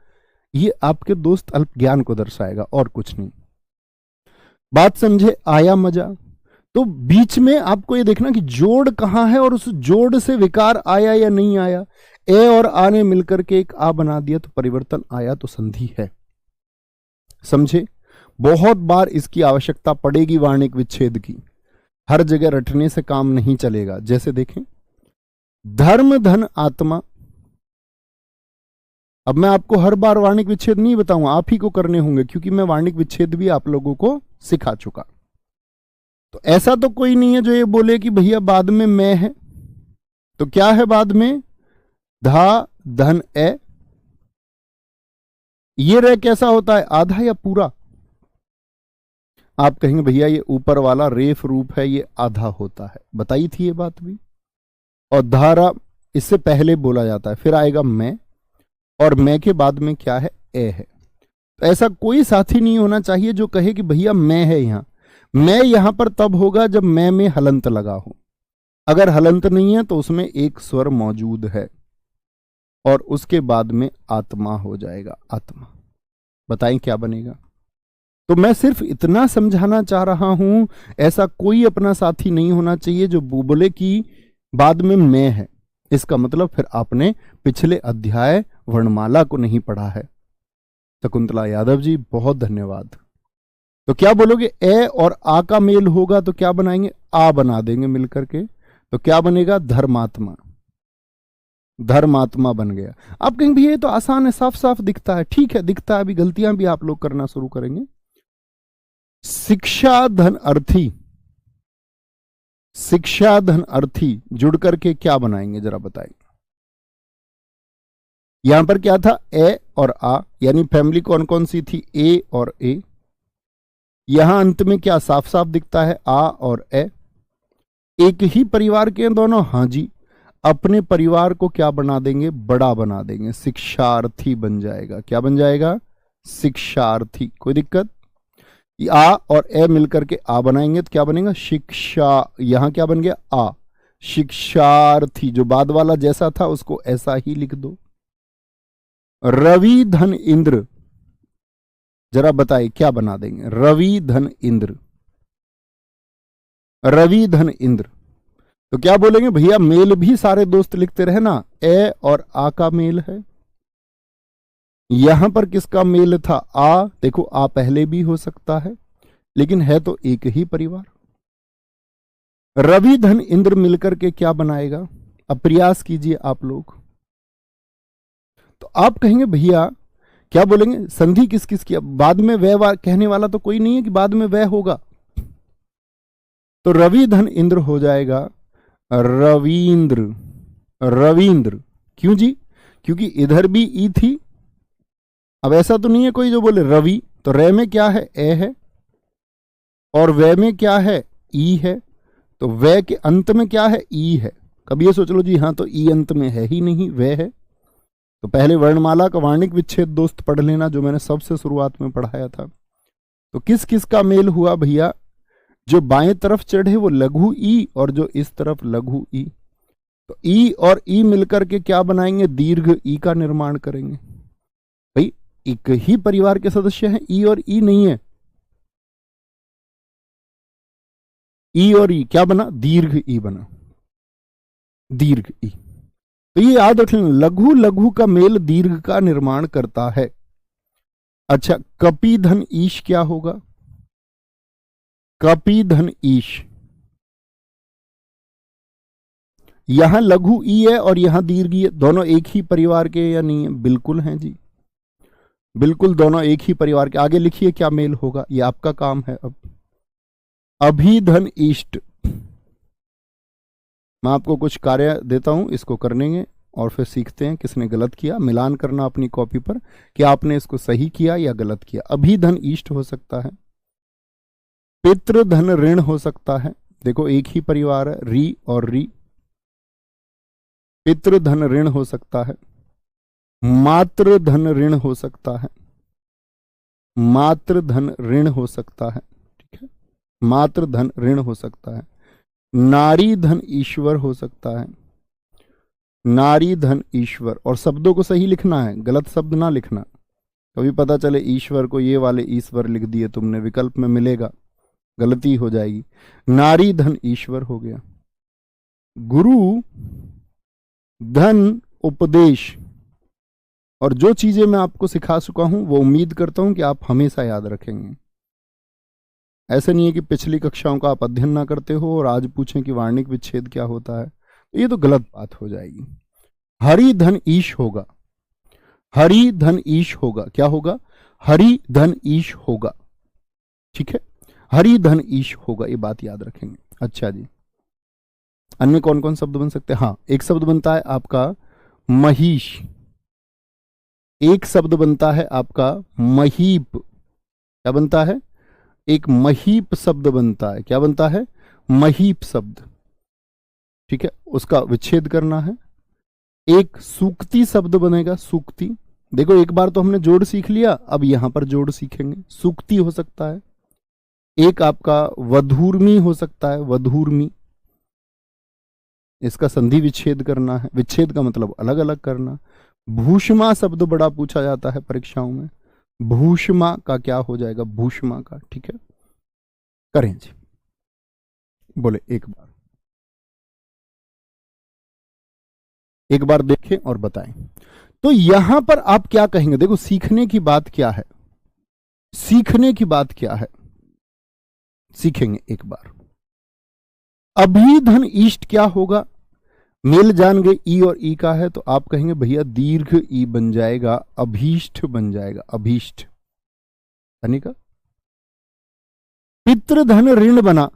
Speaker 1: ये आपके दोस्त अल्प ज्ञान को दर्शाएगा और कुछ नहीं। बात समझे, आया मजा? तो बीच में आपको ये देखना कि जोड़ कहां है और उस जोड़ से विकार आया या नहीं आया। ए और आ ने मिलकर के एक आ बना दिया तो परिवर्तन आया, तो संधि है। समझे? बहुत बार इसकी आवश्यकता पड़ेगी वार्णिक विच्छेद की, हर जगह रटने से काम नहीं चलेगा। जैसे देखें, धर्म धन आत्मा। अब मैं आपको हर बार वार्णिक विच्छेद नहीं बताऊंगा, आप ही को करने होंगे, क्योंकि मैं वार्णिक विच्छेद भी आप लोगों को सिखा चुका। तो ऐसा तो कोई नहीं है जो ये बोले कि भैया बाद में मैं है। तो क्या है बाद में, धा धन ए। ये रे कैसा होता है, आधा या पूरा? आप कहेंगे भैया ये ऊपर वाला रेफ रूप है, ये आधा होता है, बताई थी ये बात भी। और धारा इससे पहले बोला जाता है, फिर आएगा मैं, और मैं के बाद में क्या है, ए है। तो ऐसा कोई साथी नहीं होना चाहिए जो कहे कि भैया मैं है यहां। मैं यहां पर तब होगा जब मैं में हलंत लगा हो। अगर हलंत नहीं है तो उसमें एक स्वर मौजूद है और उसके बाद में आत्मा हो जाएगा, आत्मा। बताएं क्या बनेगा? तो मैं सिर्फ इतना समझाना चाह रहा हूं, ऐसा कोई अपना साथी नहीं होना चाहिए जो बोले कि बाद में मैं है। इसका मतलब फिर आपने पिछले अध्याय वर्णमाला को नहीं पढ़ा है। शकुंतला यादव जी बहुत धन्यवाद। तो क्या बोलोगे, ए और आ का मेल होगा तो क्या बनाएंगे, आ बना देंगे मिलकर के, तो क्या बनेगा, धर्मात्मा। धर्मात्मा बन गया। आप कहेंगे भैया ये तो आसान है, साफ साफ दिखता है। ठीक है, दिखता है, अभी गलतियां भी आप लोग करना शुरू करेंगे। शिक्षा धन अर्थी, शिक्षा धन अर्थी जुड़ करके क्या बनाएंगे जरा बताएं। यहां पर क्या था, ए और आ, यानी फैमिली कौन कौन सी थी, ए और ए। यहां अंत में क्या साफ साफ दिखता है, आ और ए। एक ही परिवार के दोनों, हां जी। अपने परिवार को क्या बना देंगे, बड़ा बना देंगे, शिक्षार्थी बन जाएगा। क्या बन जाएगा, शिक्षार्थी। कोई दिक्कत? आ और ए मिलकर के आ बनाएंगे तो क्या बनेगा, शिक्षा। यहां क्या बन गया, आ, शिक्षार्थी। जो बाद वाला जैसा था उसको ऐसा ही लिख दो। रवि धन इंद्र, जरा बताइए क्या बना देंगे, रवि धन इंद्र। रवि धन इंद्र, तो क्या बोलेंगे भैया, मेल भी सारे दोस्त लिखते रहे ना, ए और आ का मेल है। यहां पर किसका मेल था, आ। देखो आ पहले भी हो सकता है, लेकिन है तो एक ही परिवार। रवि धन इंद्र मिलकर के क्या बनाएगा, अब प्रयास कीजिए आप लोग। तो आप कहेंगे भैया क्या बोलेंगे, संधि किस किस की, बाद में वह कहने वाला तो कोई नहीं है कि बाद में वह होगा। तो रवि धन इंद्र हो जाएगा रवींद्र। रवींद्र क्यों जी, क्योंकि इधर भी ई थी। अब ऐसा तो नहीं है कोई जो बोले रवि, तो रे में क्या है, ए है, और वे में क्या है, ई है। तो वे के अंत में क्या है, ई है। कभी ये सोच लो जी हाँ तो ई अंत में है ही नहीं, वे है। तो पहले वर्णमाला का वार्णिक विच्छेद दोस्त पढ़ लेना, जो मैंने सबसे शुरुआत में पढ़ाया था। तो किस किस का मेल हुआ भैया, जो बाएं तरफ चढ़े वो लघु ई, और जो इस तरफ लघु ई। तो ई और ई मिलकर के क्या बनाएंगे, दीर्घ ई का निर्माण करेंगे। भाई एक ही परिवार के सदस्य हैं, ई और ई नहीं है। ई और ई क्या बना, दीर्घ ई बना, दीर्घ ई। तो ये याद रख लेना, लघु लघु का मेल दीर्घ का निर्माण करता है। अच्छा, कपि धन ईश क्या होगा, कपि धन ईश। यहां लघु ई है और यहां दीर्घ ई है, दोनों एक ही परिवार के या नहीं है, बिल्कुल हैं जी, बिल्कुल दोनों एक ही परिवार के। आगे लिखिए क्या मेल होगा, ये आपका काम है। अब अभिधन इष्ट, मैं आपको कुछ कार्य देता हूं, इसको करनेंगे और फिर सीखते हैं किसने गलत किया। मिलान करना अपनी कॉपी पर कि आपने इसको सही किया या गलत किया। अभिधन इष्ट हो सकता है, पितृधन ऋण हो सकता है, देखो एक ही परिवार है, री और री। पितृधन ऋण हो सकता है, मातृधन ऋण हो सकता है, मातृधन ऋण हो सकता है, ठीक है, मातृधन ऋण हो सकता है। नारी धन ईश्वर हो सकता है, नारी धन ईश्वर। और शब्दों को सही लिखना है, गलत शब्द ना लिखना, कभी पता चले ईश्वर को ये वाले ईश्वर लिख दिए तुमने, विकल्प में मिलेगा, गलती हो जाएगी। नारी धन ईश्वर हो गया। गुरु धन उपदेश। और जो चीजें मैं आपको सिखा चुका हूं वो उम्मीद करता हूं कि आप हमेशा याद रखेंगे। ऐसे नहीं है कि पिछली कक्षाओं का आप अध्ययन ना करते हो और आज पूछें कि वार्णिक विच्छेद क्या होता है, ये तो गलत बात हो जाएगी। हरि धन ईश होगा, हरि धन ईश होगा, क्या होगा, हरि धन ईश होगा, ठीक है, हरि धन ईश होगा, ये बात याद रखेंगे। अच्छा जी, अन्य कौन कौन शब्द बन सकते हैं? हाँ, एक शब्द बनता है आपका महिष, एक शब्द बनता है आपका महीप। क्या बनता है? एक महीप शब्द बनता है। क्या बनता है? महीप शब्द, ठीक है, उसका विच्छेद करना है। एक सूक्ति शब्द बनेगा, सूक्ति। देखो एक बार तो हमने जोड़ सीख लिया, अब यहां पर जोड़ सीखेंगे। सूक्ति हो सकता है। एक आपका वधूर्मी हो सकता है, वधूर्मी, इसका संधि विच्छेद करना है। विच्छेद का मतलब अलग अलग करना। भूषमा शब्द बड़ा पूछा जाता है परीक्षाओं में, भूषमा का क्या हो जाएगा, भूषमा का, ठीक है, करें जी, बोले एक बार देखें और बताएं। तो यहां पर आप क्या कहेंगे? देखो सीखने की बात क्या है, सीखने की बात क्या है, सीखेंगे एक बार। अभिधन इष्ट क्या होगा? मेल जान गए ई और ई का है, तो आप कहेंगे भैया दीर्घ ई बन जाएगा, अभीष्ट बन जाएगा, अभीष्ट, यानी का। पितृधन ऋण बना,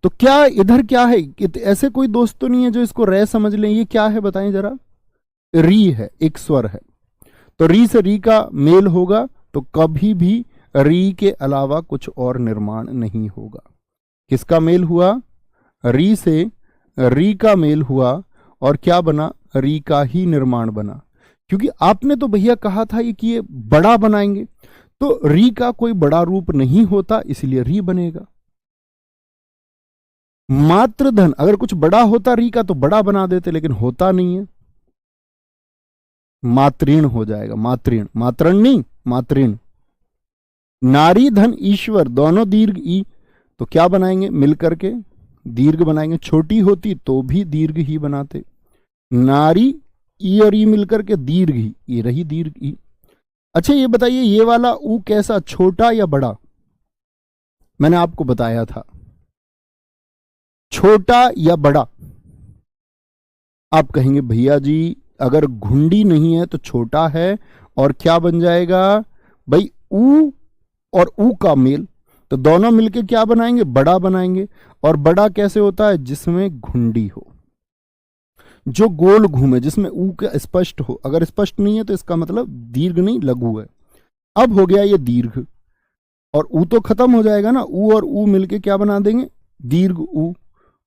Speaker 1: तो क्या इधर क्या है? ऐसे कोई दोस्त तो नहीं है जो इसको रे समझ लें, ये क्या है बताएं जरा? री है, एक स्वर है, तो री से री का मेल होगा, तो कभी भी री के अलावा कुछ और निर्माण नहीं होगा। किसका मेल हुआ? री से री का मेल हुआ, और क्या बना? री का ही निर्माण बना। क्योंकि आपने तो भैया कहा था कि ये बड़ा बनाएंगे, तो री का कोई बड़ा रूप नहीं होता, इसलिए री बनेगा। मातृधन, अगर कुछ बड़ा होता री का तो बड़ा बना देते, लेकिन होता नहीं है, मातृण हो जाएगा, मातृण, मातृण नहीं, मातृण। नारी धन ईश्वर, दोनों दीर्घ ई, तो क्या बनाएंगे? मिलकर के दीर्घ बनाएंगे। छोटी होती तो भी दीर्घ ही बनाते। नारी ई और ई मिलकर के दीर्घ ही, ये रही दीर्घ ई। अच्छा ये बताइए, ये वाला ऊ कैसा, छोटा या बड़ा? मैंने आपको बताया था, छोटा या बड़ा? आप कहेंगे भैया जी अगर घुंडी नहीं है तो छोटा है, और क्या बन जाएगा भाई? ऊ और ऊ का मेल, तो दोनों मिलके क्या बनाएंगे? बड़ा बनाएंगे। और बड़ा कैसे होता है? जिसमें घुंडी हो, जो गोल घूमे, जिसमें ऊ का स्पष्ट हो। अगर स्पष्ट नहीं है तो इसका मतलब दीर्घ नहीं, लघु है। अब हो गया ये दीर्घ, और ऊ तो खत्म हो जाएगा ना, ऊ और ऊ मिलके क्या बना देंगे? दीर्घ ऊ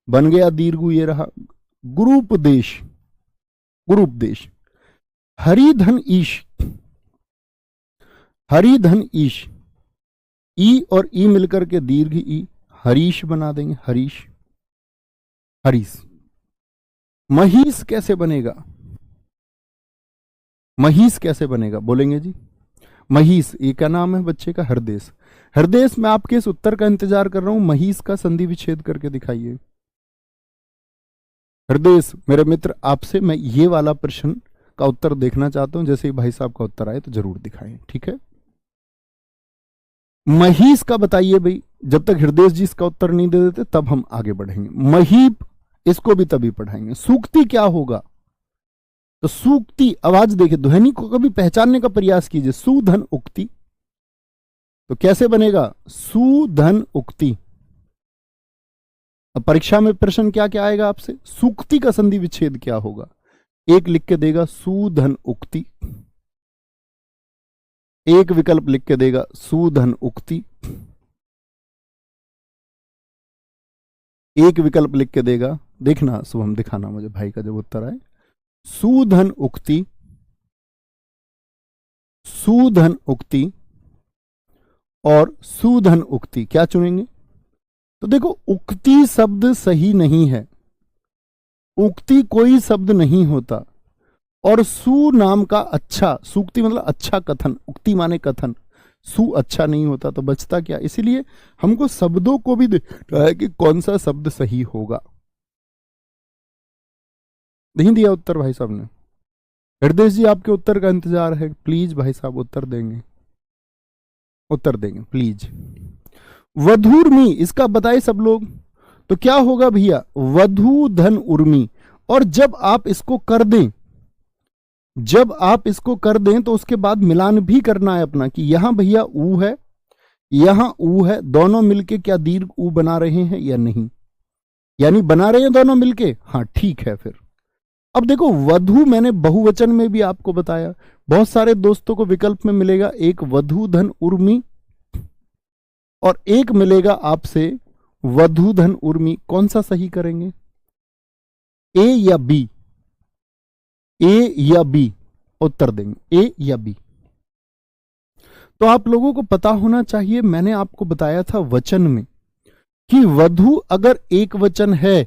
Speaker 1: बन गया, दीर्घ ऊ, ये रहा। गुरुपदेश, गुरुपदेश। हरिधन ईश, हरिधन ईश, ई और ई मिलकर के दीर्घ ई, हरीश बना देंगे, हरीश, हरीश। महिष कैसे बनेगा? महिष कैसे बनेगा बोलेंगे जी? महिष, ये क्या नाम है बच्चे का? हरदेश। हरदेश, मैं आपके इस उत्तर का इंतजार कर रहा हूं, महिष का संधि विच्छेद करके दिखाइए। हरदेश मेरे मित्र, आपसे मैं ये वाला प्रश्न का उत्तर देखना चाहता हूं, जैसे ही भाई साहब का उत्तर आए तो जरूर दिखाएं, ठीक है। महिष का बताइए भाई, जब तक हृदय जी इसका उत्तर नहीं दे देते तब हम आगे बढ़ेंगे। महीप, इसको भी तभी पढ़ाएंगे। सूक्ति क्या होगा? तो सूक्ति, आवाज देखिए, ध्वनि को कभी पहचानने का प्रयास कीजिए। सुधन उक्ति, तो कैसे बनेगा? सुधन उक्ति। अब परीक्षा में प्रश्न क्या क्या आएगा आपसे? सूक्ति का संधि विच्छेद क्या होगा? एक लिख के देगा सुधन उक्ति, एक विकल्प लिख के देगा सुधन उक्ति, एक विकल्प लिख के देगा, देखना शुभम, दिखाना मुझे भाई का जब उत्तर आए। सुधन उक्ति, सुधन उक्ति और सुधन उक्ति, क्या चुनेंगे? तो देखो, उक्ति शब्द सही नहीं है, उक्ति कोई शब्द नहीं होता, और सु नाम का अच्छा, सूक्ति मतलब अच्छा कथन, उक्ति माने कथन, सु अच्छा नहीं होता, तो बचता क्या? इसीलिए हमको शब्दों को भी देखना है कि कौन सा शब्द सही होगा। नहीं दिया उत्तर भाई साहब ने? हृदय जी आपके उत्तर का इंतजार है, प्लीज भाई साहब उत्तर देंगे, उत्तर देंगे प्लीज। वधूर्मी, इसका बताए सब लोग, तो क्या होगा भैया? वधू धन उर्मी। और जब आप इसको कर दें, जब आप इसको कर दें तो उसके बाद मिलान भी करना है अपना, कि यहां भैया ऊ है, यहां ऊ है, दोनों मिलके क्या दीर्घ ऊ बना रहे हैं या नहीं, यानी बना रहे हैं दोनों मिलके, हाँ ठीक है। फिर अब देखो, वधु मैंने बहुवचन में भी आपको बताया, बहुत सारे दोस्तों को विकल्प में मिलेगा एक वधु धन उर्मी और एक मिलेगा आपसे वधु धन उर्मी, कौन सा सही करेंगे? ए या बी? ए या बी उत्तर देंगे, ए या बी। तो आप लोगों को पता होना चाहिए, मैंने आपको बताया था वचन में कि वधु अगर एक वचन है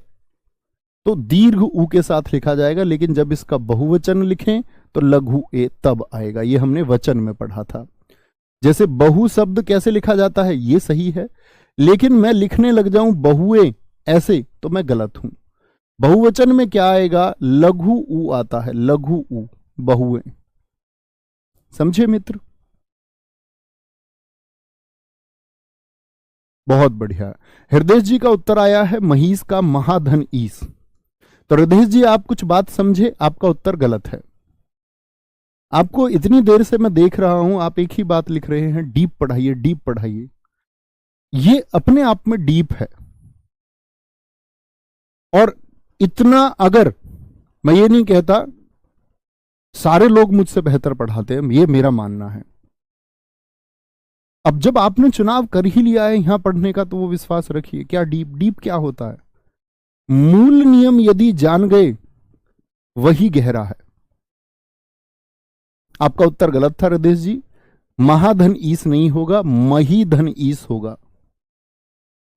Speaker 1: तो दीर्घ ऊ के साथ लिखा जाएगा, लेकिन जब इसका बहुवचन लिखें तो लघु ए तब आएगा। ये हमने वचन में पढ़ा था। जैसे बहु शब्द कैसे लिखा जाता है ये सही है, लेकिन मैं लिखने लग जाऊं बहुए ऐसे तो मैं गलत हूं। बहुवचन में क्या आएगा? लघु ऊ आता है, लघु ऊ, बहुए। समझे मित्र? बहुत बढ़िया। हृदय जी का उत्तर आया है महिष का महाधन ईस। तो हृदय जी आप कुछ बात समझे, आपका उत्तर गलत है। आपको इतनी देर से मैं देख रहा हूं, आप एक ही बात लिख रहे हैं, डीप पढ़ाइए, डीप पढ़ाइए। ये अपने आप में डीप है, और इतना, अगर मैं ये नहीं कहता सारे लोग मुझसे बेहतर पढ़ाते हैं, ये मेरा मानना है। अब जब आपने चुनाव कर ही लिया है यहां पढ़ने का, तो वो विश्वास रखिए। क्या डीप? डीप क्या होता है? मूल नियम यदि जान गए वही गहरा है। आपका उत्तर गलत था हृदय जी, महाधन ईस नहीं होगा, महीधन ईस होगा।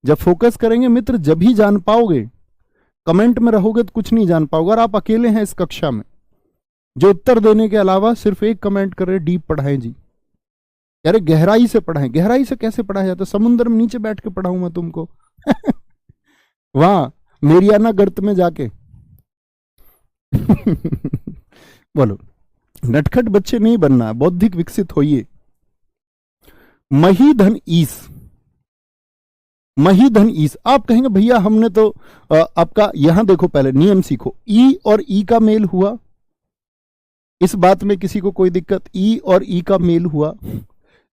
Speaker 1: जब फोकस करेंगे मित्र, जब ही जान पाओगे। कमेंट में रहोगे तो कुछ नहीं जान पाओगे। और आप अकेले हैं इस कक्षा में जो उत्तर देने के अलावा सिर्फ एक कमेंट कर रहे, डीप पढ़ाएं जी। यार गहराई से पढ़ाएं। गहराई से कैसे पढ़ाया जाता? समुद्र में नीचे बैठ के पढ़ाऊं मैं तुमको? वहां मेरियाना गर्त में जाके। बोलो, नटखट बच्चे नहीं बनना, बौद्धिक विकसित होइए। महीधन ईस, महीधन ईस। आप कहेंगे भैया हमने तो आपका यहां देखो, पहले नियम सीखो। ई और ई का मेल हुआ, इस बात में किसी को कोई दिक्कत? ई और ई का मेल हुआ,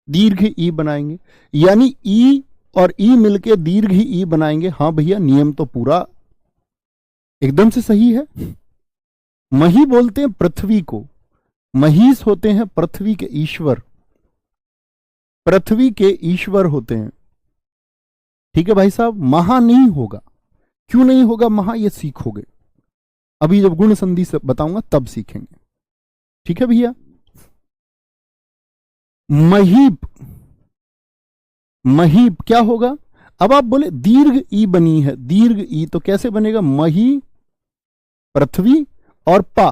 Speaker 1: दीर्घ ई बनाएंगे, यानी ई और ई मिलके दीर्घ ई बनाएंगे। हाँ भैया, नियम तो पूरा एकदम से सही है। मही बोलते हैं पृथ्वी को, महीस होते हैं पृथ्वी के ईश्वर, पृथ्वी के ईश्वर होते हैं। ठीक है भाई साहब, महा नहीं होगा। क्यों नहीं होगा महा? ये सीखोगे अभी, जब गुण संधि से बताऊंगा तब सीखेंगे। ठीक है भैया। महीप, महीप क्या होगा? अब आप बोले दीर्घ ई बनी है, दीर्घ ई तो कैसे बनेगा? मही पृथ्वी और पा,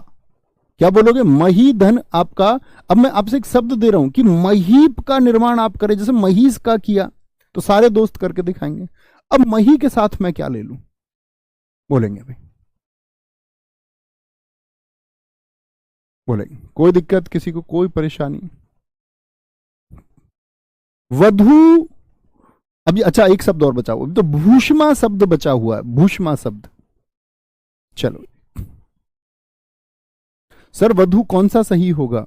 Speaker 1: क्या बोलोगे? मही धन आपका। अब मैं आपसे एक शब्द दे रहा हूं कि महीप का निर्माण आप करें, जैसे महीस का किया, तो सारे दोस्त करके दिखाएंगे। अब मही के साथ मैं क्या ले लूं? बोलेंगे भाई, बोलेंगे। कोई दिक्कत किसी को? कोई परेशानी? वधु। अभी अच्छा एक शब्द और बचा हुआ, अभी तो भूष्मा शब्द बचा हुआ है, भूष्मा शब्द। चलो सर, वधु कौन सा सही होगा?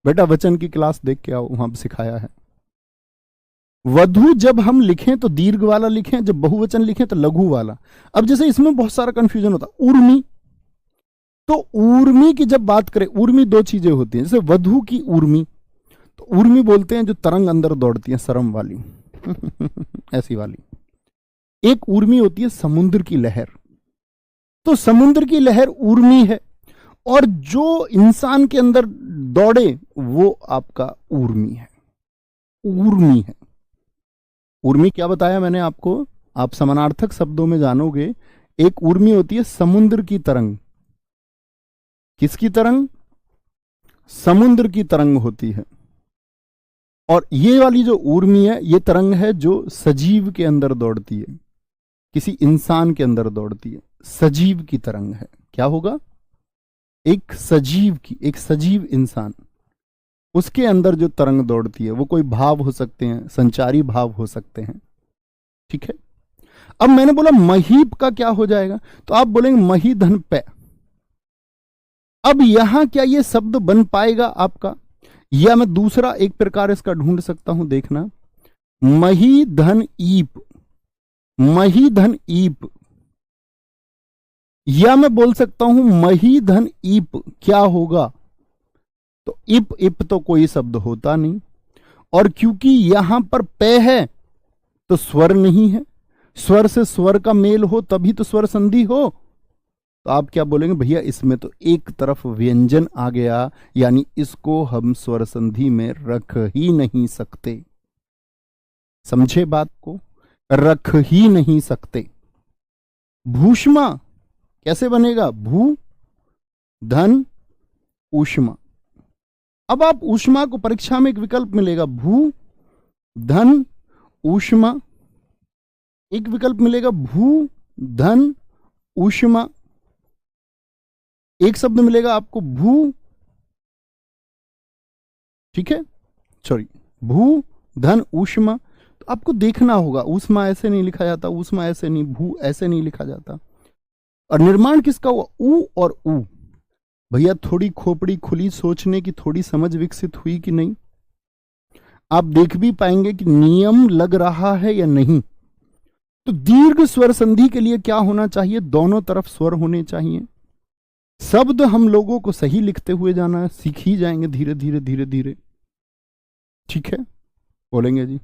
Speaker 1: बेटा वचन की क्लास देख के आओ, वहां सिखाया है। वधु जब हम लिखें तो दीर्घ वाला लिखें, जब बहुवचन लिखें तो लघु वाला। अब जैसे इसमें बहुत सारा कंफ्यूजन होता है। उर्मी, तो उर्मी की जब बात करें, उर्मी दो चीजें होती हैं। जैसे वधु की उर्मी, तो उर्मी बोलते हैं जो तरंग अंदर दौड़ती है, सरम वाली। ऐसी वाली। एक ऊर्मी होती है समुद्र की लहर। तो समुद्र की लहर ऊर्मी है, और जो इंसान के अंदर दौड़े वो आपका ऊर्मी है। ऊर्मी है। ऊर्मी क्या बताया मैंने आपको, आप समानार्थक शब्दों में जानोगे। एक ऊर्मी होती है समुद्र की तरंग। किसकी तरंग? समुद्र की तरंग होती है। और ये वाली जो ऊर्मी है, ये तरंग है जो सजीव के अंदर दौड़ती है, किसी इंसान के अंदर दौड़ती है। सजीव की तरंग है। क्या होगा? एक सजीव की, एक सजीव इंसान, उसके अंदर जो तरंग दौड़ती है, वो कोई भाव हो सकते हैं, संचारी भाव हो सकते हैं। ठीक है। अब मैंने बोला महीप का क्या हो जाएगा, तो आप बोलेंगे मही धन पे। अब यहां क्या ये शब्द बन पाएगा आपका, या मैं दूसरा एक प्रकार इसका ढूंढ सकता हूं, देखना। मही धन ईप, मही धन ईप, या मैं बोल सकता हूं मही धन ईप। क्या होगा? तो इप इप तो कोई शब्द होता नहीं, और क्योंकि यहां पर पे है तो स्वर नहीं है। स्वर से स्वर का मेल हो तभी तो स्वर संधि हो। तो आप क्या बोलेंगे, भैया इसमें तो एक तरफ व्यंजन आ गया, यानी इसको हम स्वर संधि में रख ही नहीं सकते। समझे बात को? रख ही नहीं सकते। भूष्मा कैसे बनेगा? भू धन ऊष्मा। अब आप ऊष्मा को, परीक्षा में एक विकल्प मिलेगा, भू धन ऊष्मा, एक विकल्प मिलेगा भू धन ऊष्मा, एक शब्द मिलेगा आपको भू, ठीक है, सॉरी, भू धन ऊष्मा। तो आपको देखना होगा, ऊष्मा ऐसे नहीं लिखा जाता, ऊष्मा ऐसे नहीं, भू ऐसे नहीं लिखा जाता। और निर्माण किसका हुआ? ऊ और ऊ। भैया थोड़ी खोपड़ी खुली, सोचने की थोड़ी समझ विकसित हुई कि नहीं? आप देख भी पाएंगे कि नियम लग रहा है या नहीं। तो दीर्घ स्वर संधि के लिए क्या होना चाहिए? दोनों तरफ स्वर होने चाहिए। शब्द हम लोगों को सही लिखते हुए जाना है, सीख ही जाएंगे धीरे धीरे धीरे धीरे। ठीक है, बोलेंगे जी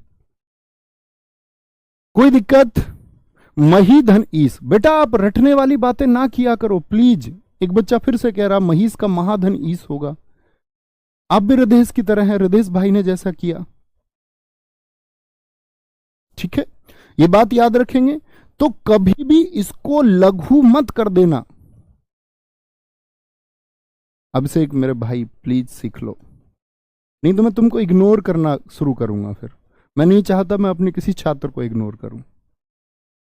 Speaker 1: कोई दिक्कत? मही धन ईस। बेटा आप रटने वाली बातें ना किया करो प्लीज। एक बच्चा फिर से कह रहा महीस का महाधन ईस होगा। आप भी हृदय की तरह हैं, हृदय भाई ने जैसा किया। ठीक है, ये बात याद रखेंगे। तो कभी भी इसको लघु मत कर देना। अब से एक मेरे भाई प्लीज सीख लो, नहीं तो मैं तुमको इग्नोर करना शुरू करूंगा। फिर मैं नहीं चाहता मैं अपने किसी छात्र को इग्नोर करूं।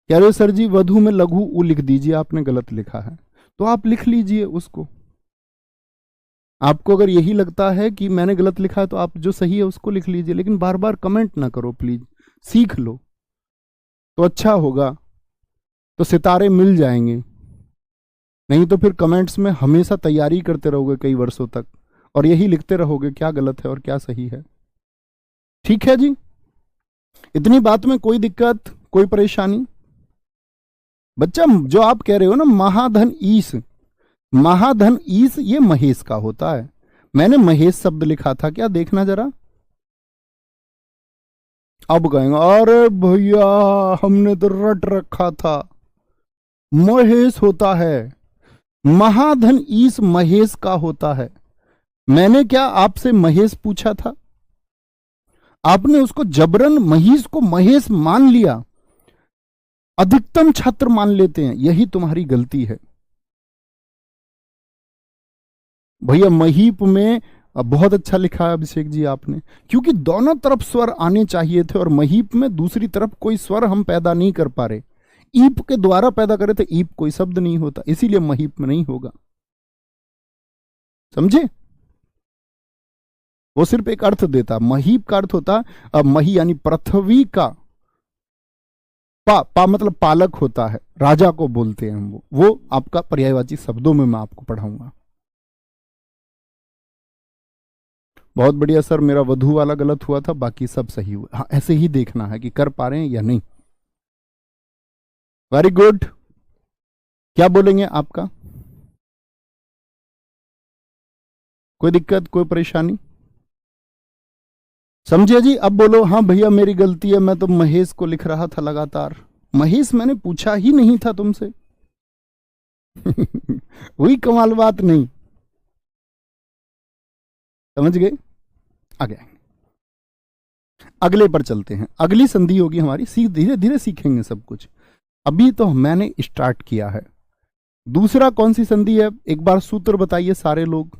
Speaker 1: कह रहे सर जी वधु में लघु उ लिख दीजिए, आपने गलत लिखा है। तो आप लिख लीजिए उसको। आपको अगर यही लगता है कि मैंने गलत लिखा है तो आप जो सही है उसको लिख लीजिए, लेकिन बार बार कमेंट ना करो प्लीज। सीख लो तो अच्छा होगा, तो सितारे मिल जाएंगे। नहीं तो फिर कमेंट्स में हमेशा तैयारी करते रहोगे कई वर्षों तक, और यही लिखते रहोगे क्या गलत है और क्या सही है। ठीक है जी, इतनी बात में कोई दिक्कत, कोई परेशानी? बच्चा जो आप कह रहे हो ना महाधन ईस, महाधन ईस ये महेश का होता है। मैंने महेश शब्द लिखा था क्या, देखना जरा। अब कहेंगे अरे भैया हमने तो रट रखा था, महेश होता है। महाधन ईस महेश का होता है। मैंने क्या आपसे महेश पूछा था? आपने उसको जबरन महीस को महेश मान लिया। अधिकतम छात्र मान लेते हैं, यही तुम्हारी गलती है। भैया महीप में बहुत अच्छा लिखा है अभिषेक जी आपने, क्योंकि दोनों तरफ स्वर आने चाहिए थे, और महीप में दूसरी तरफ कोई स्वर हम पैदा नहीं कर पा रहे। ईप के द्वारा पैदा करे तो ईप कोई शब्द नहीं होता, इसीलिए महीप में नहीं होगा। समझे? वो सिर्फ एक अर्थ देता। महीप का अर्थ होता मही यानी पृथ्वी का, पा मतलब पालक होता है, राजा को बोलते हैं वो आपका पर्यायवाची शब्दों में मैं आपको पढ़ाऊंगा। बहुत बढ़िया सर, मेरा वधु वाला गलत हुआ था, बाकी सब सही हुआ। हाँ, ऐसे ही देखना है कि कर पा रहे हैं या नहीं। Very good. क्या बोलेंगे आपका? कोई दिक्कत, कोई परेशानी? समझे जी? अब बोलो हाँ भैया मेरी गलती है, मैं तो महेश को लिख रहा था लगातार, महेश मैंने पूछा ही नहीं था तुमसे। वही कमाल बात नहीं, समझ गए? आगे अगले पर चलते हैं। अगली संधि होगी हमारी, धीरे धीरे सीखेंगे सब कुछ, अभी तो मैंने स्टार्ट किया है। दूसरा कौन सी संधि है, एक बार सूत्र बताइए सारे लोग।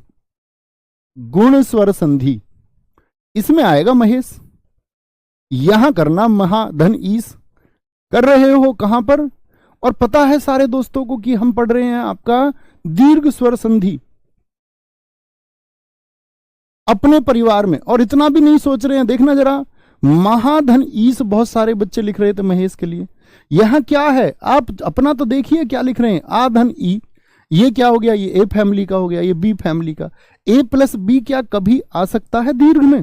Speaker 1: गुण स्वर संधि। इसमें आएगा महेश, यहां करना महाधन ईस, कर रहे हो कहां पर, और पता है सारे दोस्तों को कि हम पढ़ रहे हैं आपका दीर्घ स्वर संधि अपने परिवार में। और इतना भी नहीं सोच रहे हैं, देखना जरा, महाधन ईस बहुत सारे बच्चे लिख रहे थे महेश के लिए। यहां क्या है, आप अपना तो देखिए क्या लिख रहे हैं, आधन ई, ये क्या हो गया, ये ए फैमिली का हो गया, ये बी फैमिली का। ए प्लस बी क्या कभी आ सकता है दीर्घ में?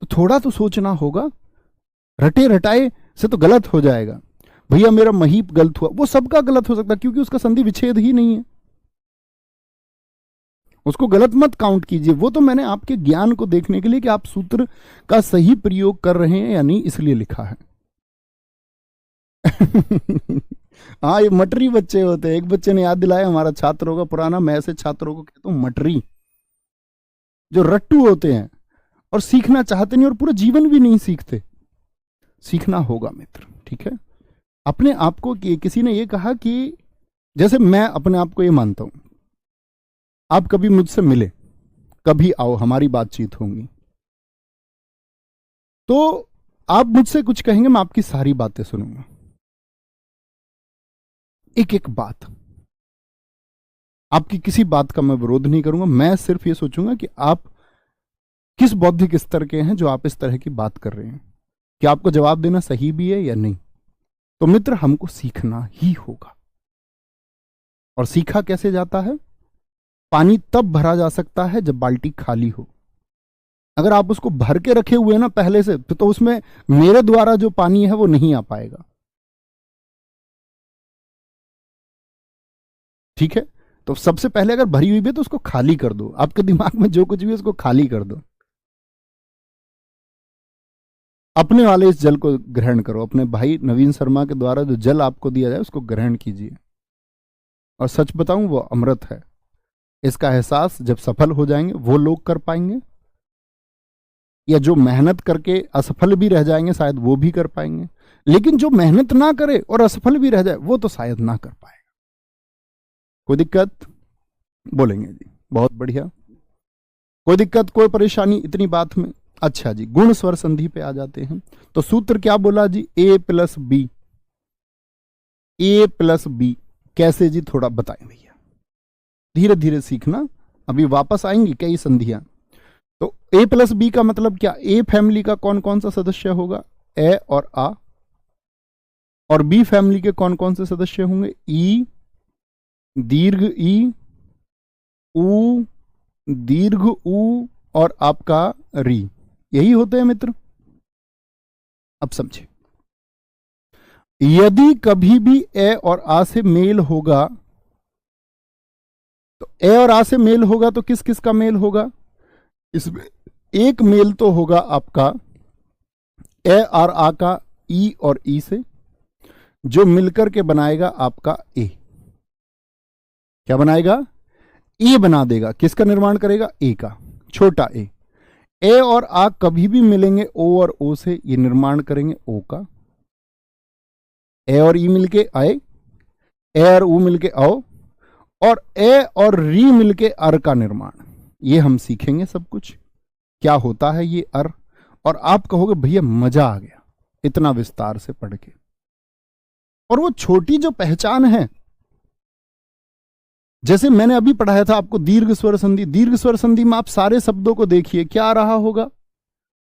Speaker 1: तो थोड़ा तो सोचना होगा, रटे रटाए से तो गलत हो जाएगा। भैया मेरा महीप गलत हुआ, वो सबका गलत हो सकता है क्योंकि उसका संधि विच्छेद ही नहीं है, उसको गलत मत काउंट कीजिए। वो तो मैंने आपके ज्ञान को देखने के लिए कि आप सूत्र का सही प्रयोग कर रहे हैं या नहीं, इसलिए लिखा है। हाँ, ये मटरी बच्चे होते हैं। एक बच्चे ने याद दिलाया, हमारा छात्र होगा पुराना, मैं ऐसे छात्रों को कहता हूं मटरी, जो रट्टू होते हैं और सीखना चाहते नहीं और पूरा जीवन भी नहीं सीखते। सीखना होगा मित्र, ठीक है? अपने आप को, किसी ने ये कहा कि जैसे मैं अपने आप को ये मानता हूं, आप कभी मुझसे मिले, कभी आओ, हमारी बातचीत होंगी, तो आप मुझसे कुछ कहेंगे, मैं आपकी सारी बातें सुनूंगा, एक एक बात। आपकी किसी बात का मैं विरोध नहीं करूंगा, मैं सिर्फ ये सोचूंगा कि आप किस बौद्धिक स्तर के हैं जो आप इस तरह की बात कर रहे हैं, कि आपको जवाब देना सही भी है या नहीं। तो मित्र, हमको सीखना ही होगा। और सीखा कैसे जाता है? पानी तब भरा जा सकता है जब बाल्टी खाली हो। अगर आप उसको भर के रखे हुए ना पहले से, तो उसमें मेरे द्वारा जो पानी है वो नहीं आ पाएगा, ठीक है? तो सबसे पहले अगर भरी हुई भी है तो उसको खाली कर दो, आपके दिमाग में जो कुछ भी है उसको खाली कर दो। अपने वाले इस जल को ग्रहण करो, अपने भाई नवीन शर्मा के द्वारा जो जल आपको दिया जाए उसको ग्रहण कीजिए। और सच बताऊं, वो अमृत है। इसका एहसास जब सफल हो जाएंगे वो लोग कर पाएंगे, या जो मेहनत करके असफल भी रह जाएंगे शायद वो भी कर पाएंगे। लेकिन जो मेहनत ना करे और असफल भी रह जाए वो तो शायद ना कर पाएगा। कोई दिक्कत? बोलेंगे जी, बहुत बढ़िया, कोई दिक्कत, कोई परेशानी इतनी बात में? अच्छा जी, गुण स्वर संधि पे आ जाते हैं। तो सूत्र क्या बोला जी, ए प्लस बी। ए प्लस बी कैसे जी, थोड़ा बताएं भैया, धीरे धीरे सीखना, अभी वापस आएंगी कई संधियां। तो ए प्लस बी का मतलब क्या, ए फैमिली का कौन कौन सा सदस्य होगा, ए और आ, और बी फैमिली के कौन कौन से सदस्य होंगे, ई, दीर्घ ई, उ, दीर्घ उ, और आपका री, यही होते हैं मित्र। अब समझे, यदि कभी भी ए और आ से मेल होगा, तो ए और आ से मेल होगा तो किस किस का मेल होगा, इसमें एक मेल तो होगा आपका ए और आ का ई और ई से, जो मिलकर के बनाएगा आपका ए। क्या बनाएगा, ए बना देगा। किसका निर्माण करेगा, ए का, छोटा ए। ए और आ कभी भी मिलेंगे ओ और ओ से, ये निर्माण करेंगे ओ का। ए और ई मिलके आए, ए और ऊ मिलके आओ, और ए और री मिलके अर का निर्माण। ये हम सीखेंगे सब कुछ, क्या होता है ये अर। और आप कहोगे भैया मजा आ गया इतना विस्तार से पढ़ के। और वो छोटी जो पहचान है, जैसे मैंने अभी पढ़ाया था आपको दीर्घ स्वर संधि, दीर्घ स्वर संधि में आप सारे शब्दों को देखिए, क्या आ रहा होगा,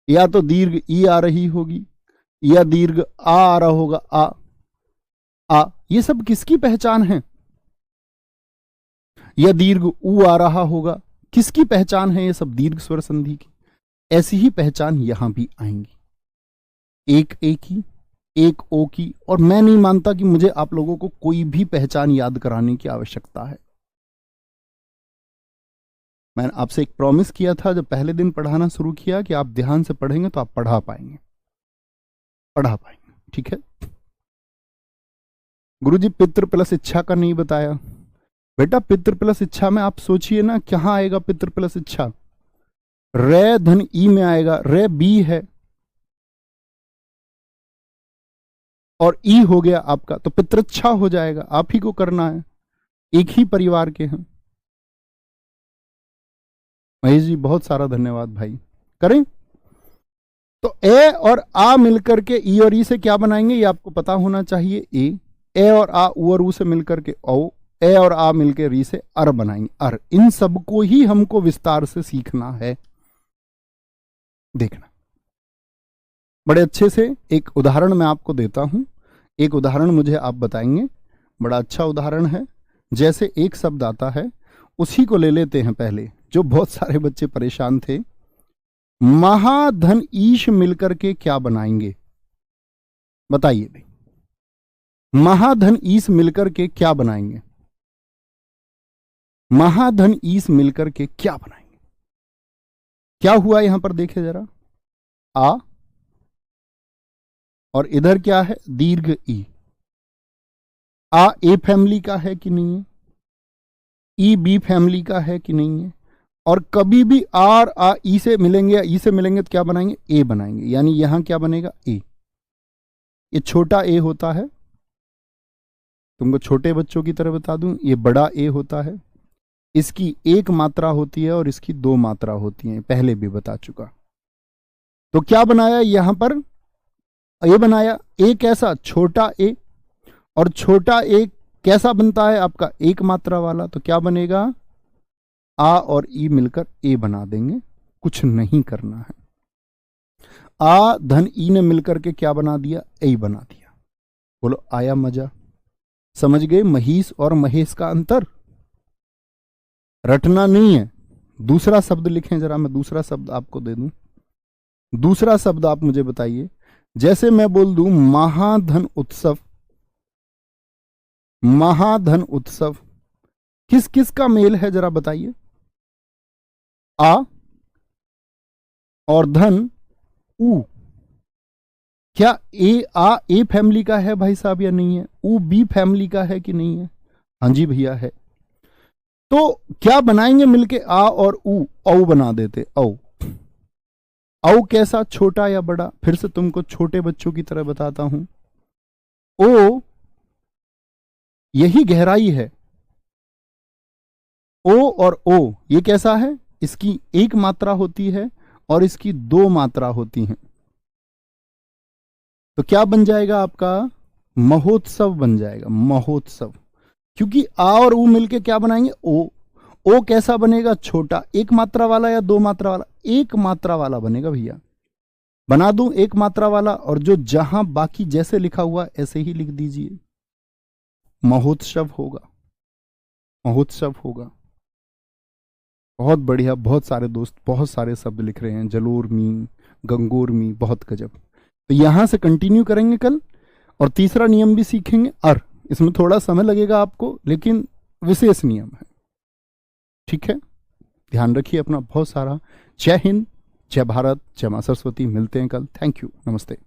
Speaker 1: या तो दीर्घ ई आ रही होगी, या दीर्घ आ रहा होगा, आ। ये सब किसकी पहचान है, या दीर्घ ऊ आ रहा होगा, किसकी पहचान है, ये सब दीर्घ स्वर संधि की। ऐसी ही पहचान यहां भी आएंगी, एक ए की, एक ओ की। और मैं नहीं मानता कि मुझे आप लोगों को कोई भी पहचान याद कराने की आवश्यकता है। मैंने आपसे एक प्रॉमिस किया था जब पहले दिन पढ़ाना शुरू किया कि आप ध्यान से पढ़ेंगे तो आप पढ़ा पाएंगे। पढ़ा पाएंगे। ठीक है गुरुजी, पितृ प्लस इच्छा का नहीं बताया बेटा। पितृ प्लस इच्छा में आप सोचिए ना, कहां आएगा पितृ प्लस इच्छा? रे धन ई में आएगा, रे बी है और ई हो गया आपका, तो पितृच्छा हो जाएगा। आप ही को करना है, एक ही परिवार के हैं। महेश जी बहुत सारा धन्यवाद भाई। करें तो ए और आ मिलकर के ई और ई से क्या बनाएंगे ये आपको पता होना चाहिए। ए और आ, उ और ऊ से मिलकर के औ, ए और आ मिलकर री से अर बनाएंगे, अर। इन सबको ही हमको विस्तार से सीखना है। देखना बड़े अच्छे से एक उदाहरण मैं आपको देता हूं। एक उदाहरण मुझे आप बताएंगे, बड़ा अच्छा उदाहरण है। जैसे एक शब्द आता है, उसी को ले लेते हैं पहले, जो बहुत सारे बच्चे परेशान थे। महाधन ईश मिलकर के क्या बनाएंगे? बताइए भाई, महाधन ईश मिलकर के क्या बनाएंगे? महाधन ईश मिलकर के क्या बनाएंगे? क्या हुआ यहां पर देखे जरा, आ और इधर क्या है, दीर्घ ई। आ ए फैमिली का है कि नहीं है? ई बी फैमिली का है कि नहीं है? और कभी भी आर आ ई से मिलेंगे या ई से मिलेंगे तो क्या बनाएंगे? ए बनाएंगे। यानी यहां क्या बनेगा? ए। ये छोटा ए होता है, तुमको छोटे बच्चों की तरह बता दूं, ये बड़ा ए होता है। इसकी एक मात्रा होती है और इसकी दो मात्रा होती है, पहले भी बता चुका। तो क्या बनाया यहां पर? ए बनाया। ए कैसा? छोटा ए। और छोटा ए कैसा बनता है आपका? एक मात्रा वाला। तो क्या बनेगा? आ और ई मिलकर ए बना देंगे, कुछ नहीं करना है। आ धन ई ने मिलकर के क्या बना दिया? ए बना दिया। बोलो आया मजा? समझ गए महिष और महेश का अंतर? रटना नहीं है। दूसरा शब्द लिखें जरा, मैं दूसरा शब्द आपको दे दूं। दूसरा शब्द आप मुझे बताइए। जैसे मैं बोल दूं महाधन उत्सव, महाधन उत्सव किस किस का मेल है जरा बताइए? आ और धन ऊ। क्या ए आ ए फैमिली का है भाई साहब या नहीं है? ऊ बी फैमिली का है कि नहीं है? हाँ जी भैया है। तो क्या बनाएंगे मिलके? आ और ऊ, औ बना देते, औ। औ कैसा? छोटा या बड़ा? फिर से तुमको छोटे बच्चों की तरह बताता हूं। ओ यही गहराई है। ओ और ओ ये कैसा है? इसकी एक मात्रा होती है और इसकी दो मात्रा होती हैं। तो क्या बन जाएगा आपका? महोत्सव बन जाएगा, महोत्सव। क्योंकि आ और ऊ मिलके क्या बनाएंगे? ओ। ओ कैसा बनेगा? छोटा। एक मात्रा वाला या दो मात्रा वाला? एक मात्रा वाला बनेगा भैया। बना दूं एक मात्रा वाला, और जो जहां बाकी जैसे लिखा हुआ ऐसे ही लिख दीजिए। महोत्सव होगा, महोत्सव होगा। बहुत बढ़िया, बहुत सारे दोस्त बहुत सारे शब्द लिख रहे हैं। जलोर्मी, गंगोर्मी, बहुत गजब। तो यहां से कंटिन्यू करेंगे कल, और तीसरा नियम भी सीखेंगे। अर इसमें थोड़ा समय लगेगा आपको, लेकिन विशेष नियम है। ठीक है, ध्यान रखिए अपना बहुत सारा। जय हिंद, जय भारत, जय मां सरस्वती। मिलते हैं कल। थैंक यू, नमस्ते।